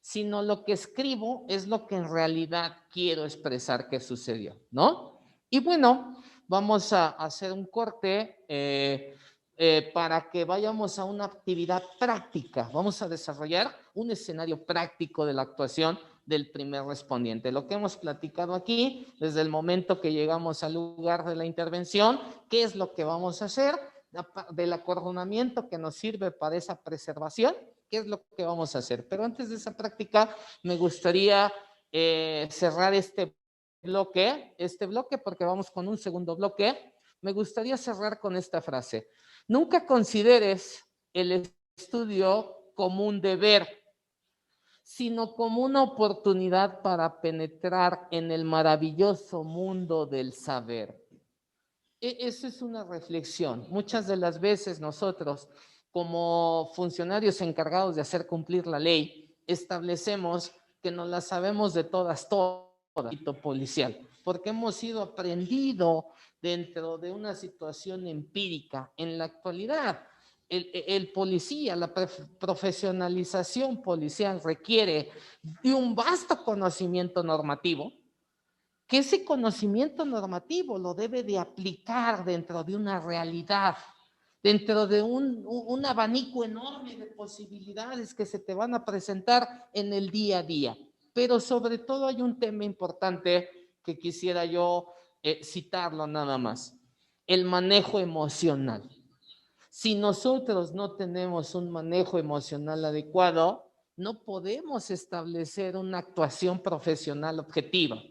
sino lo que escribo es lo que en realidad quiero expresar que sucedió, ¿no? Y bueno, vamos a hacer un corte para que vayamos a una actividad práctica. Vamos a desarrollar un escenario práctico de la actuación del primer respondiente. Lo que hemos platicado aquí, desde el momento que llegamos al lugar de la intervención, qué es lo que vamos a hacer, del acordonamiento que nos sirve para esa preservación, qué es lo que vamos a hacer. Pero antes de esa práctica, me gustaría cerrar este bloque, porque vamos con un segundo bloque. Me gustaría cerrar con esta frase. Nunca consideres el estudio como un deber, sino como una oportunidad para penetrar en el maravilloso mundo del saber. Eso es una reflexión. Muchas de las veces nosotros, como funcionarios encargados de hacer cumplir la ley, establecemos que nos la sabemos de todas, policial, porque hemos sido aprendido dentro de una situación empírica. En la actualidad, el policía, la profesionalización policial requiere de un vasto conocimiento normativo, que ese conocimiento normativo lo debe de aplicar dentro de una realidad, dentro de un abanico enorme de posibilidades que se te van a presentar en el día a día. Pero sobre todo hay un tema importante que quisiera yo citarlo nada más, el manejo emocional. Si nosotros no tenemos un manejo emocional adecuado, no podemos establecer una actuación profesional objetiva.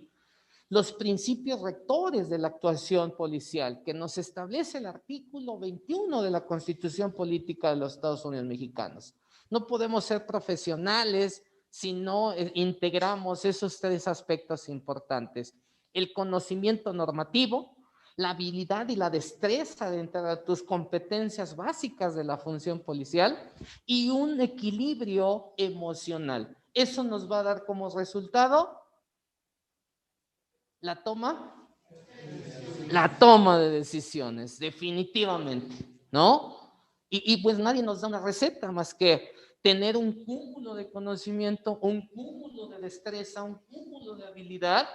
Los principios rectores de la actuación policial que nos establece el artículo 21 de la Constitución Política de los Estados Unidos Mexicanos. No podemos ser profesionales si no integramos esos tres aspectos importantes: el conocimiento normativo, la habilidad y la destreza dentro de tus competencias básicas de la función policial y un equilibrio emocional. Eso nos va a dar como resultado la toma de decisiones, definitivamente, ¿no? Y pues nadie nos da una receta más que tener un cúmulo de conocimiento, un cúmulo de destreza, un cúmulo de habilidad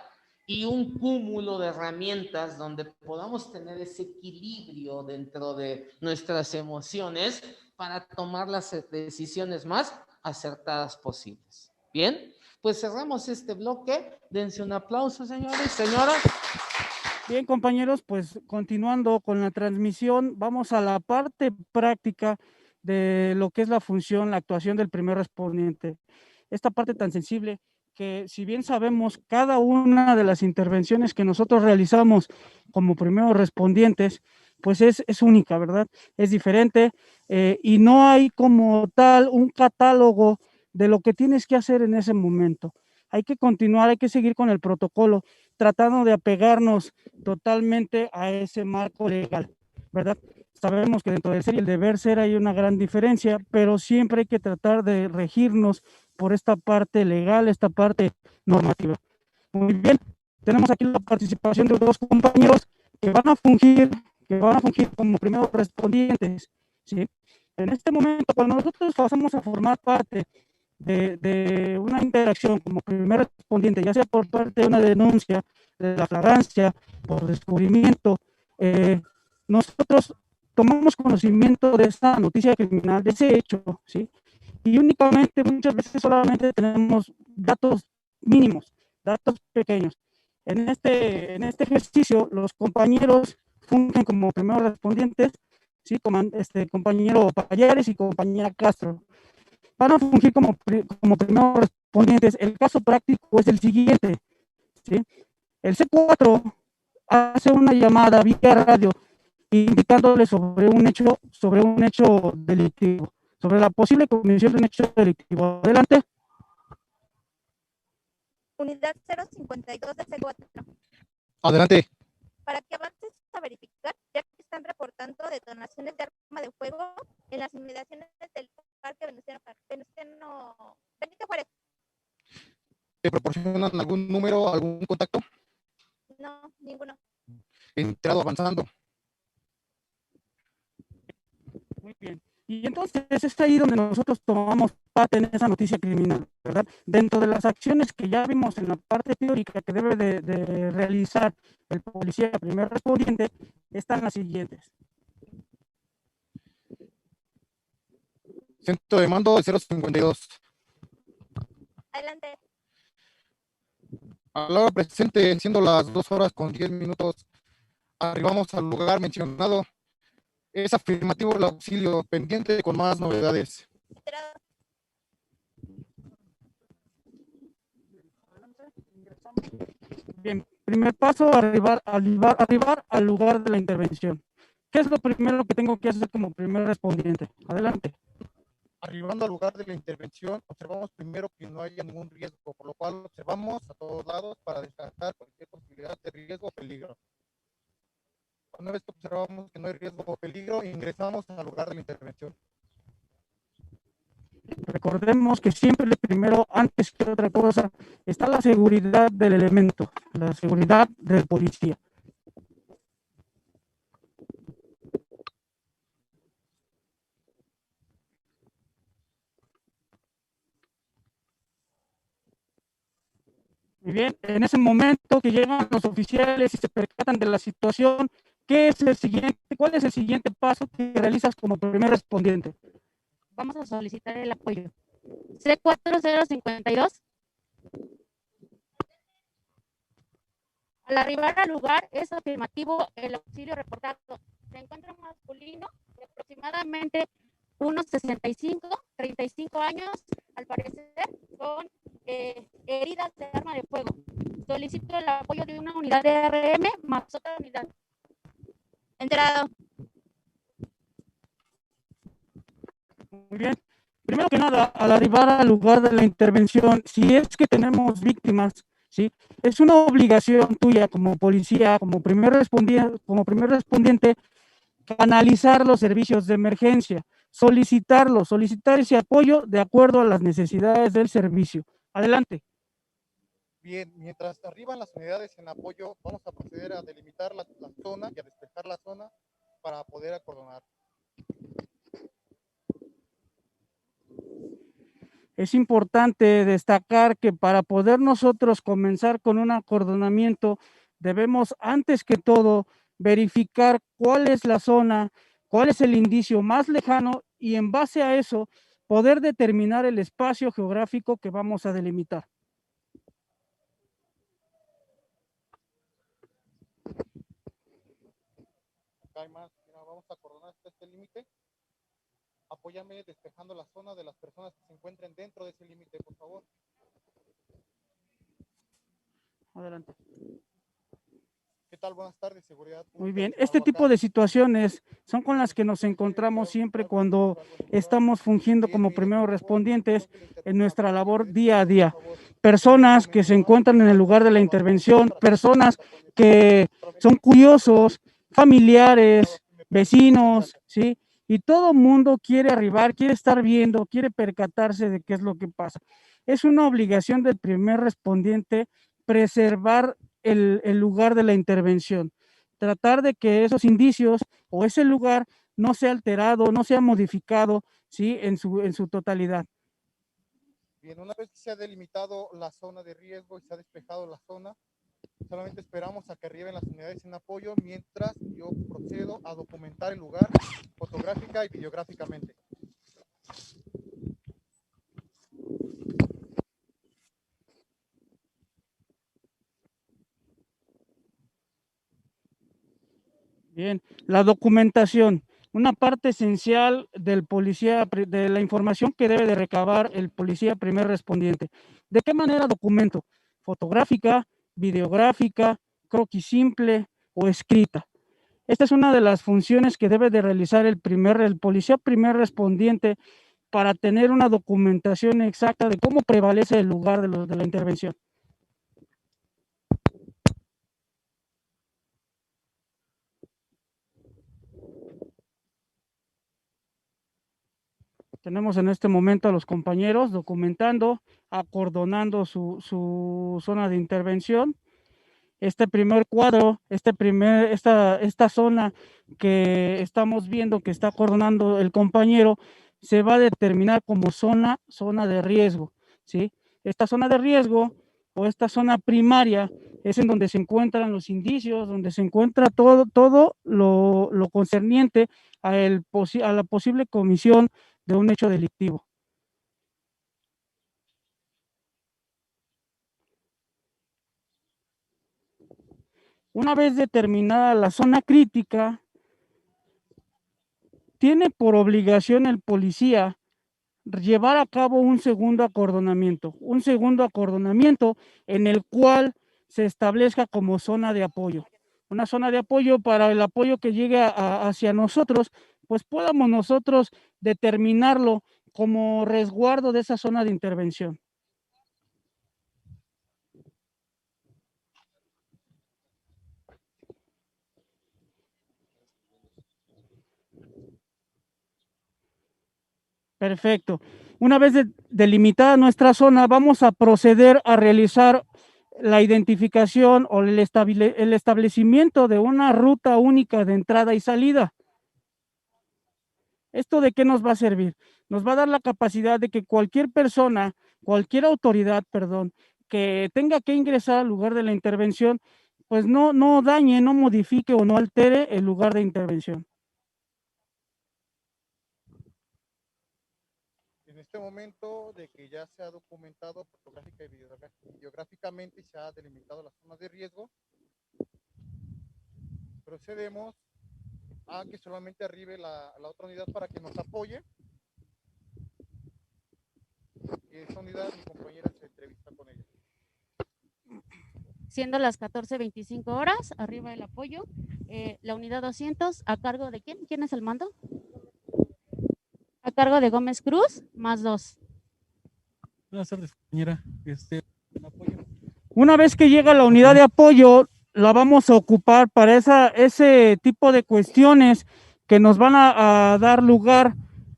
y un cúmulo de herramientas donde podamos tener ese equilibrio dentro de nuestras emociones para tomar las decisiones más acertadas posibles. ¿Bien? Pues cerramos este bloque. Dense un aplauso, señores, señoras. Bien, compañeros, pues continuando con la transmisión, vamos a la parte práctica de lo que es la función, la actuación del primer respondiente. Esta parte tan sensible que, si bien sabemos, cada una de las intervenciones que nosotros realizamos como primeros respondientes, pues es única, ¿verdad? Es diferente y no hay como tal un catálogo de lo que tienes que hacer en ese momento. Hay que continuar, hay que seguir con el protocolo, tratando de apegarnos totalmente a ese marco legal, ¿verdad? Sabemos que dentro del ser y el deber ser hay una gran diferencia, pero siempre hay que tratar de regirnos por esta parte legal, esta parte normativa. Muy bien, tenemos aquí la participación de dos compañeros que van a fungir como primeros respondientes, ¿sí? En este momento, cuando nosotros pasamos a formar parte de una interacción como primer respondiente, ya sea por parte de una denuncia, de la flagrancia, por descubrimiento, nosotros tomamos conocimiento de esta noticia criminal, de ese hecho, ¿sí? Y únicamente, muchas veces solamente tenemos datos mínimos, datos pequeños. En este ejercicio, los compañeros fungen como primeros respondientes, ¿sí? Compañero Payares y compañera Castro van a fungir como primeros respondientes. El caso práctico es el siguiente, ¿sí? El C4 hace una llamada vía radio indicándole sobre un hecho delictivo, sobre la posible comisión de un hecho delictivo. Adelante. Unidad 052 de C4. Adelante. Para que avances a verificar, ya que están reportando detonaciones de arma de fuego en las inmediaciones del Parque Benito Juárez. ¿Te proporcionan algún número, algún contacto? No, ninguno. Entrado avanzando. Muy bien. Y entonces es ahí donde nosotros tomamos parte en esa noticia criminal, ¿verdad? Dentro de las acciones que ya vimos en la parte teórica que debe de realizar el policía primer respondiente, están las siguientes. Centro de mando 052. Adelante. A la hora presente, siendo las 2 horas con 10 minutos, arribamos al lugar mencionado. Es afirmativo el auxilio, pendiente con más novedades. Bien, primer paso, arribar al lugar de la intervención. ¿Qué es lo primero que tengo que hacer como primer respondiente? Adelante. Arribando al lugar de la intervención, observamos primero que no haya ningún riesgo, por lo cual observamos a todos lados para descartar cualquier posibilidad de riesgo o peligro. Una vez que observamos que no hay riesgo o peligro, ingresamos al lugar de la intervención. Recordemos que siempre primero, antes que otra cosa, está la seguridad del elemento, la seguridad del policía. Muy bien, en ese momento que llegan los oficiales y se percatan de la situación, ¿qué es el siguiente? ¿Cuál es el siguiente paso que realizas como primer respondiente? Vamos a solicitar el apoyo. C4052. Al arribar al lugar es afirmativo el auxilio reportado. Se encuentra un masculino de aproximadamente unos 65, 35 años, al parecer, con heridas de arma de fuego. Solicito el apoyo de una unidad de RM más otra unidad. Enterado. Muy bien. Primero que nada, al arribar al lugar de la intervención, si es que tenemos víctimas, ¿sí? Es una obligación tuya como policía, como primer respondiente, canalizar los servicios de emergencia, solicitar ese apoyo de acuerdo a las necesidades del servicio. Adelante. Bien, mientras arriban las unidades en apoyo, vamos a proceder a delimitar la zona y a despejar la zona para poder acordonar. Es importante destacar que para poder nosotros comenzar con un acordonamiento, debemos antes que todo verificar cuál es la zona, cuál es el indicio más lejano y en base a eso poder determinar el espacio geográfico que vamos a delimitar. Acá hay más, mira, vamos a acordonar hasta este límite. Apóyame despejando la zona de las personas que se encuentren dentro de ese límite, por favor. Adelante. ¿Qué tal? Buenas tardes, seguridad pública. Muy bien, este tipo de situaciones son con las que nos encontramos siempre cuando estamos fungiendo como primeros respondientes en nuestra labor día a día. Personas que se encuentran en el lugar de la intervención, personas que son curiosos, familiares, vecinos, ¿sí? Y todo mundo quiere arribar, quiere estar viendo, quiere percatarse de qué es lo que pasa. Es una obligación del primer respondiente preservar el lugar de la intervención, tratar de que esos indicios o ese lugar no sea alterado, no sea modificado, ¿sí? en su totalidad. Bien, una vez que se ha delimitado la zona de riesgo y se ha despejado la zona, solamente esperamos a que arriben las unidades en apoyo mientras yo procedo a documentar el lugar fotográfica y videográficamente. Bien, la documentación, una parte esencial del policía, de la información que debe de recabar el policía primer respondiente. ¿De qué manera documento? Fotográfica, videográfica, croquis simple o escrita. Esta es una de las funciones que debe de realizar el policía primer respondiente para tener una documentación exacta de cómo prevalece el lugar de la intervención. Tenemos en este momento a los compañeros documentando, acordonando su zona de intervención. Este primer cuadro, esta zona que estamos viendo que está acordonando el compañero, se va a determinar como zona de riesgo. ¿sí? Esta zona de riesgo o esta zona primaria es en donde se encuentran los indicios, donde se encuentra todo lo concerniente a la posible comisión de un hecho delictivo. Una vez determinada la zona crítica, tiene por obligación el policía llevar a cabo un segundo acordonamiento en el cual se establezca como zona de apoyo. Una zona de apoyo para el apoyo que llegue hacia nosotros, pues podamos nosotros determinarlo como resguardo de esa zona de intervención. Perfecto. Una vez delimitada nuestra zona, vamos a proceder a realizar la identificación o el establecimiento de una ruta única de entrada y salida. ¿Esto de qué nos va a servir? Nos va a dar la capacidad de que cualquier persona, cualquier autoridad, perdón, que tenga que ingresar al lugar de la intervención, pues no dañe, no modifique o no altere el lugar de intervención. En este momento de que ya se ha documentado fotográfica y videográficamente y se ha delimitado las zonas de riesgo, procedemos a que solamente arribe la otra unidad para que nos apoye. Y esa unidad, mi compañera se entrevista con ella. Siendo las 14:25 horas, arriba el apoyo, la unidad 200, ¿a cargo de quién? ¿Quién es el mando? A cargo de Gómez Cruz, +2. Buenas tardes, compañera. Una vez que llega la unidad de apoyo, la vamos a ocupar para ese tipo de cuestiones que nos van a dar lugar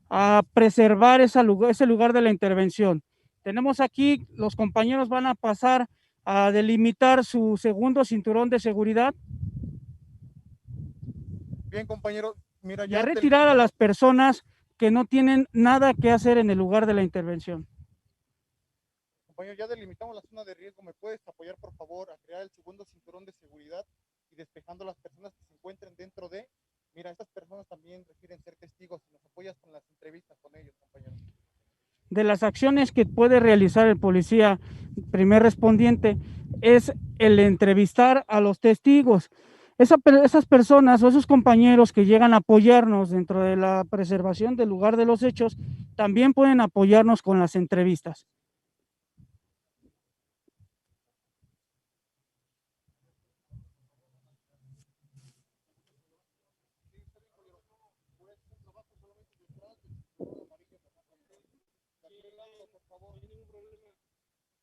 a preservar ese lugar de la intervención. Tenemos aquí, los compañeros van a pasar a delimitar su segundo cinturón de seguridad. Bien, compañero, mira, y a retirar a las personas que no tienen nada que hacer en el lugar de la intervención. Compañero, ya delimitamos la zona de riesgo. ¿Me puedes apoyar, por favor, a crear el segundo cinturón de seguridad y despejando las personas que se encuentren dentro de? Mira, estas personas también requieren ser testigos. Si nos apoyas con las entrevistas con ellos, compañero. De las acciones que puede realizar el policía primer respondiente es el entrevistar a los testigos. Esas personas o esos compañeros que llegan a apoyarnos dentro de la preservación del lugar de los hechos, también pueden apoyarnos con las entrevistas.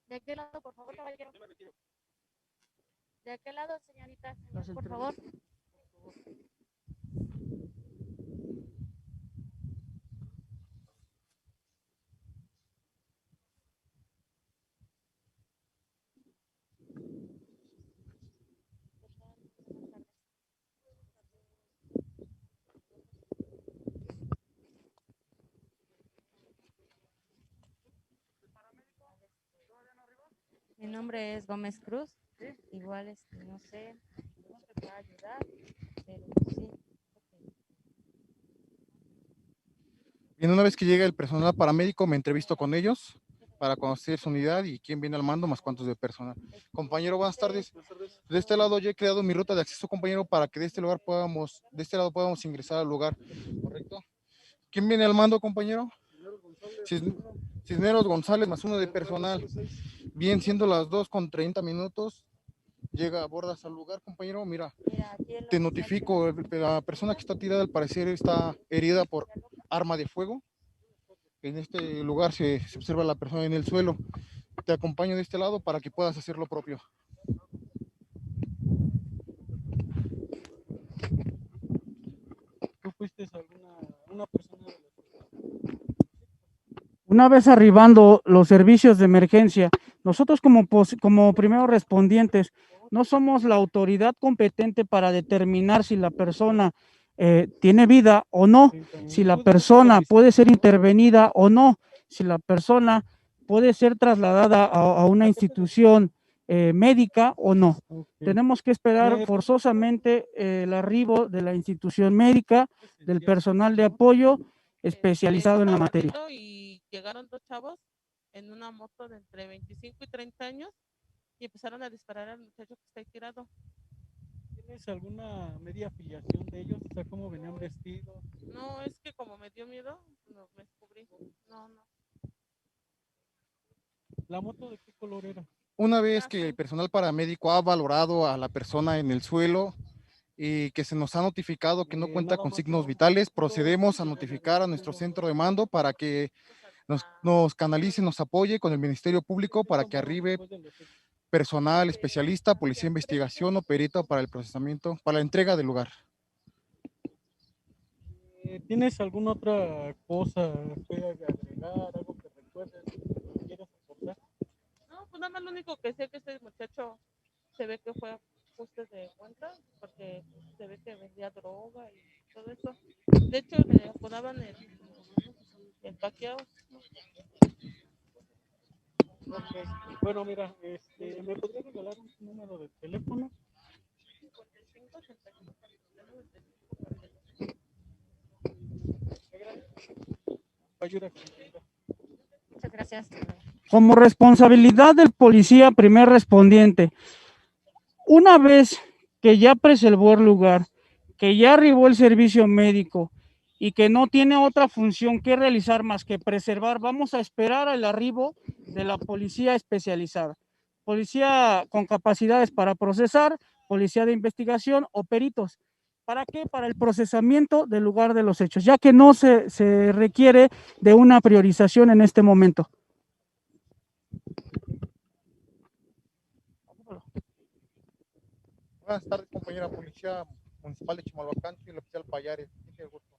¿De aquel lado, por favor, caballero? ¿De aquel lado, señorita? Por favor. Mi nombre es Gómez Cruz. Igual, no sé cómo te puedo ayudar, pero sí. Bien, una vez que llega el personal paramédico, me entrevisto con ellos para conocer su unidad y quién viene al mando, más cuántos de personal. Compañero, buenas tardes. De este lado yo he creado mi ruta de acceso, compañero, para que de este lado podamos ingresar al lugar, ¿correcto? ¿Quién viene al mando, compañero? Cisneros González, más uno de personal. Bien, siendo las 2:30, abordas al lugar, compañero. Mira, te notifico, la persona que está tirada al parecer está herida por arma de fuego. En este lugar se observa la persona en el suelo. Te acompaño de este lado para que puedas hacer lo propio. ¿Tú fuiste una persona? Una vez arribando los servicios de emergencia, nosotros como primeros respondientes no somos la autoridad competente para determinar si la persona tiene vida o no, si la persona puede ser intervenida o no, si la persona puede ser trasladada a una institución médica o no. Tenemos que esperar forzosamente el arribo de la institución médica, del personal de apoyo especializado en la materia. Y llegaron dos chavos en una moto de entre 25 y 30 años y empezaron a disparar al muchacho que está ahí tirado. ¿Tienes alguna media afiliación de ellos? O sea, ¿cómo venían vestidos? No, es que como me dio miedo, no me descubrí. No. ¿La moto de qué color era? Una vez que el personal paramédico ha valorado a la persona en el suelo y que se nos ha notificado que no cuenta con signos vitales, procedemos a notificar a nuestro centro de mando para que nos canalice, nos apoye con el Ministerio Público para que arribe personal especialista, policía de investigación o perito para el procesamiento, para la entrega del lugar. ¿Tienes alguna otra cosa que agregar, algo que recuerdes, que quieras aportar? No, pues nada más lo único que sé que este muchacho se ve que fue ajuste de cuenta porque se ve que vendía droga y todo eso. De hecho, le apodaban el paqueado. Okay. Bueno, mira, ¿me podrías regalar un número de teléfono? 55 85 Muchas gracias. Como responsabilidad del policía primer respondiente, una vez que ya preservó el lugar, que ya arribó el servicio médico y que no tiene otra función que realizar más que preservar, vamos a esperar el arribo de la policía especializada, policía con capacidades para procesar, policía de investigación o peritos. ¿Para qué? Para el procesamiento del lugar de los hechos, ya que no se requiere de una priorización en este momento. Buenas tardes, compañera Policía Municipal de Chimalhuacán y el oficial Payares. Mucho gusto.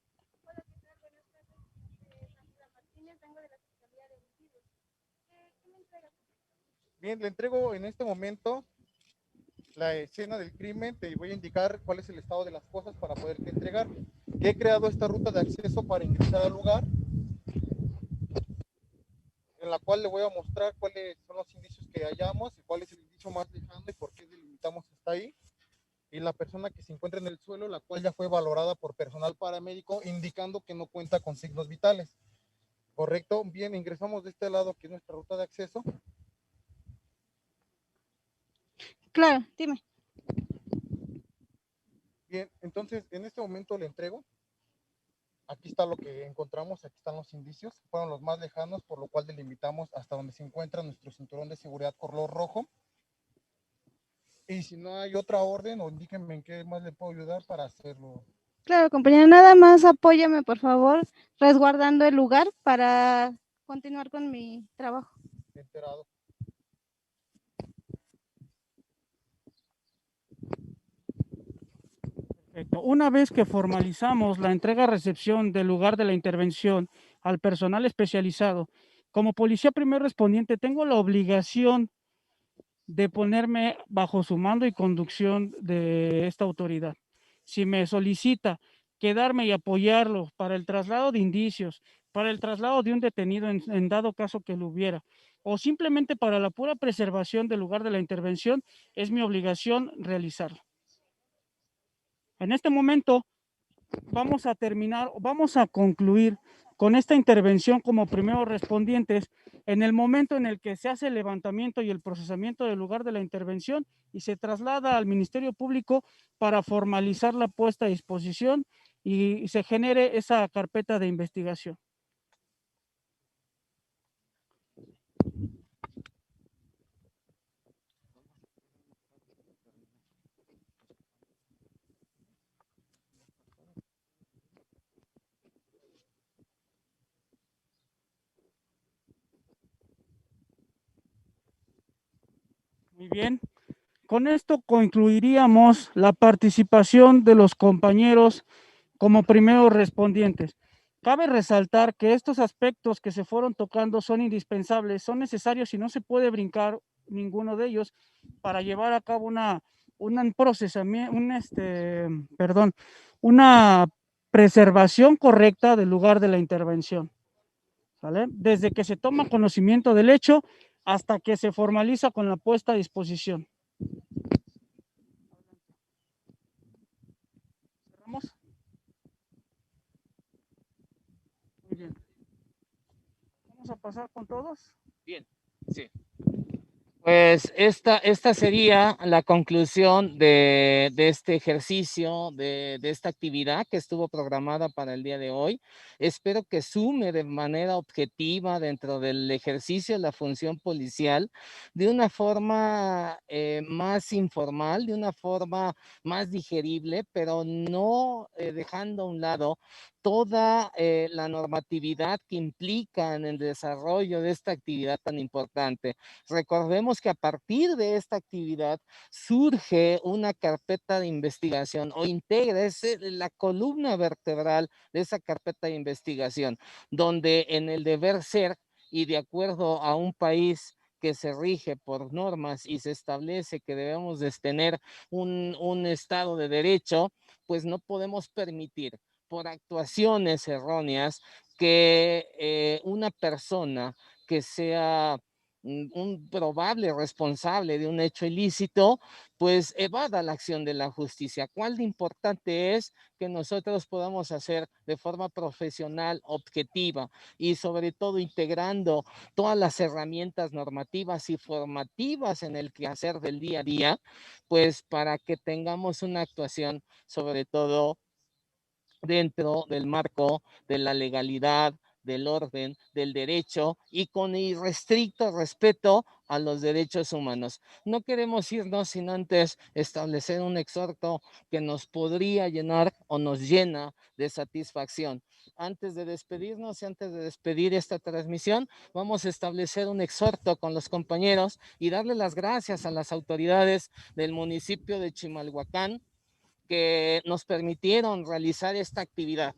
Bien, le entrego en este momento la escena del crimen. Te voy a indicar cuál es el estado de las cosas para poderte entregar. He creado esta ruta de acceso para ingresar al lugar, en la cual le voy a mostrar cuáles son los indicios que hallamos y cuál es el indicio más lejano y por qué delimitamos hasta ahí. Y la persona que se encuentra en el suelo, la cual ya fue valorada por personal paramédico, indicando que no cuenta con signos vitales. ¿Correcto? Bien, ingresamos de este lado, que es nuestra ruta de acceso. Claro, dime. Bien, entonces en este momento le entrego. Aquí está lo que encontramos, aquí están los indicios, fueron los más lejanos, por lo cual delimitamos hasta donde se encuentra nuestro cinturón de seguridad color rojo. Y si no hay otra orden, o indíquenme en qué más le puedo ayudar para hacerlo. Claro, compañero, nada más apóyame, por favor, resguardando el lugar para continuar con mi trabajo. Enterado. Perfecto. Una vez que formalizamos la entrega-recepción del lugar de la intervención al personal especializado, como policía primer respondiente tengo la obligación de ponerme bajo su mando y conducción de esta autoridad. Si me solicita quedarme y apoyarlo para el traslado de indicios, para el traslado de un detenido en dado caso que lo hubiera, o simplemente para la pura preservación del lugar de la intervención, es mi obligación realizarlo. En este momento vamos a terminar, vamos a concluir con esta intervención como primeros respondientes en el momento en el que se hace el levantamiento y el procesamiento del lugar de la intervención y se traslada al Ministerio Público para formalizar la puesta a disposición y se genere esa carpeta de investigación. Muy bien. Con esto concluiríamos la participación de los compañeros como primeros respondientes. Cabe resaltar que estos aspectos que se fueron tocando son indispensables, son necesarios y no se puede brincar ninguno de ellos para llevar a cabo un procesamiento, una preservación correcta del lugar de la intervención. ¿sale? Desde que se toma conocimiento del hecho hasta que se formaliza con la puesta a disposición. ¿Cerramos? Muy bien. Vamos a pasar con todos. Bien, sí. Pues esta sería la conclusión de este ejercicio, de esta actividad que estuvo programada para el día de hoy. Espero que sume de manera objetiva dentro del ejercicio de la función policial de una forma más informal, de una forma más digerible, pero no dejando a un lado toda la normatividad que implica en el desarrollo de esta actividad tan importante. Recordemos que a partir de esta actividad surge una carpeta de investigación o integra, es la columna vertebral de esa carpeta de investigación, donde en el deber ser y de acuerdo a un país que se rige por normas y se establece que debemos de tener un Estado de derecho, pues no podemos permitir por actuaciones erróneas que una persona que sea un probable responsable de un hecho ilícito, pues evada la acción de la justicia. ¿Cuál de importante es que nosotros podamos hacer de forma profesional, objetiva y sobre todo integrando todas las herramientas normativas y formativas en el quehacer del día a día, pues para que tengamos una actuación sobre todo dentro del marco de la legalidad, del orden, del derecho y con irrestricto respeto a los derechos humanos. No queremos irnos sin antes establecer un exhorto que nos podría llenar o nos llena de satisfacción. Antes de despedirnos y antes de despedir esta transmisión, vamos a establecer un exhorto con los compañeros y darle las gracias a las autoridades del municipio de Chimalhuacán que nos permitieron realizar esta actividad.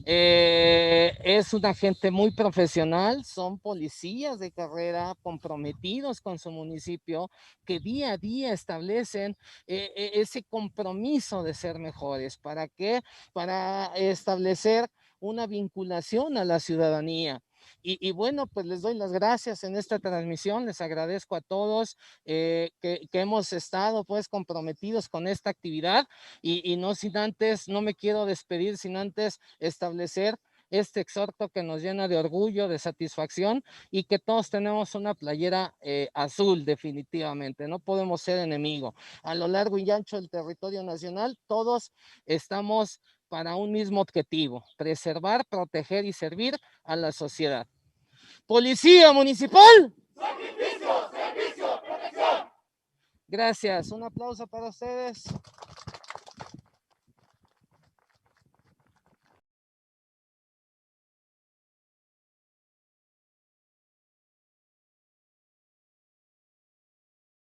Es una gente muy profesional, son policías de carrera comprometidos con su municipio que día a día establecen ese compromiso de ser mejores. ¿Para qué? Para establecer una vinculación a la ciudadanía. Y bueno, pues les doy las gracias en esta transmisión, les agradezco a todos que hemos estado pues comprometidos con esta actividad y no sin antes, no me quiero despedir sin antes establecer este exhorto que nos llena de orgullo, de satisfacción y que todos tenemos una playera azul definitivamente, no podemos ser enemigos. A lo largo y ancho del territorio nacional, todos estamos para un mismo objetivo, preservar, proteger y servir a la sociedad. Policía Municipal. Sacrificio, servicio, protección. Gracias, un aplauso para ustedes.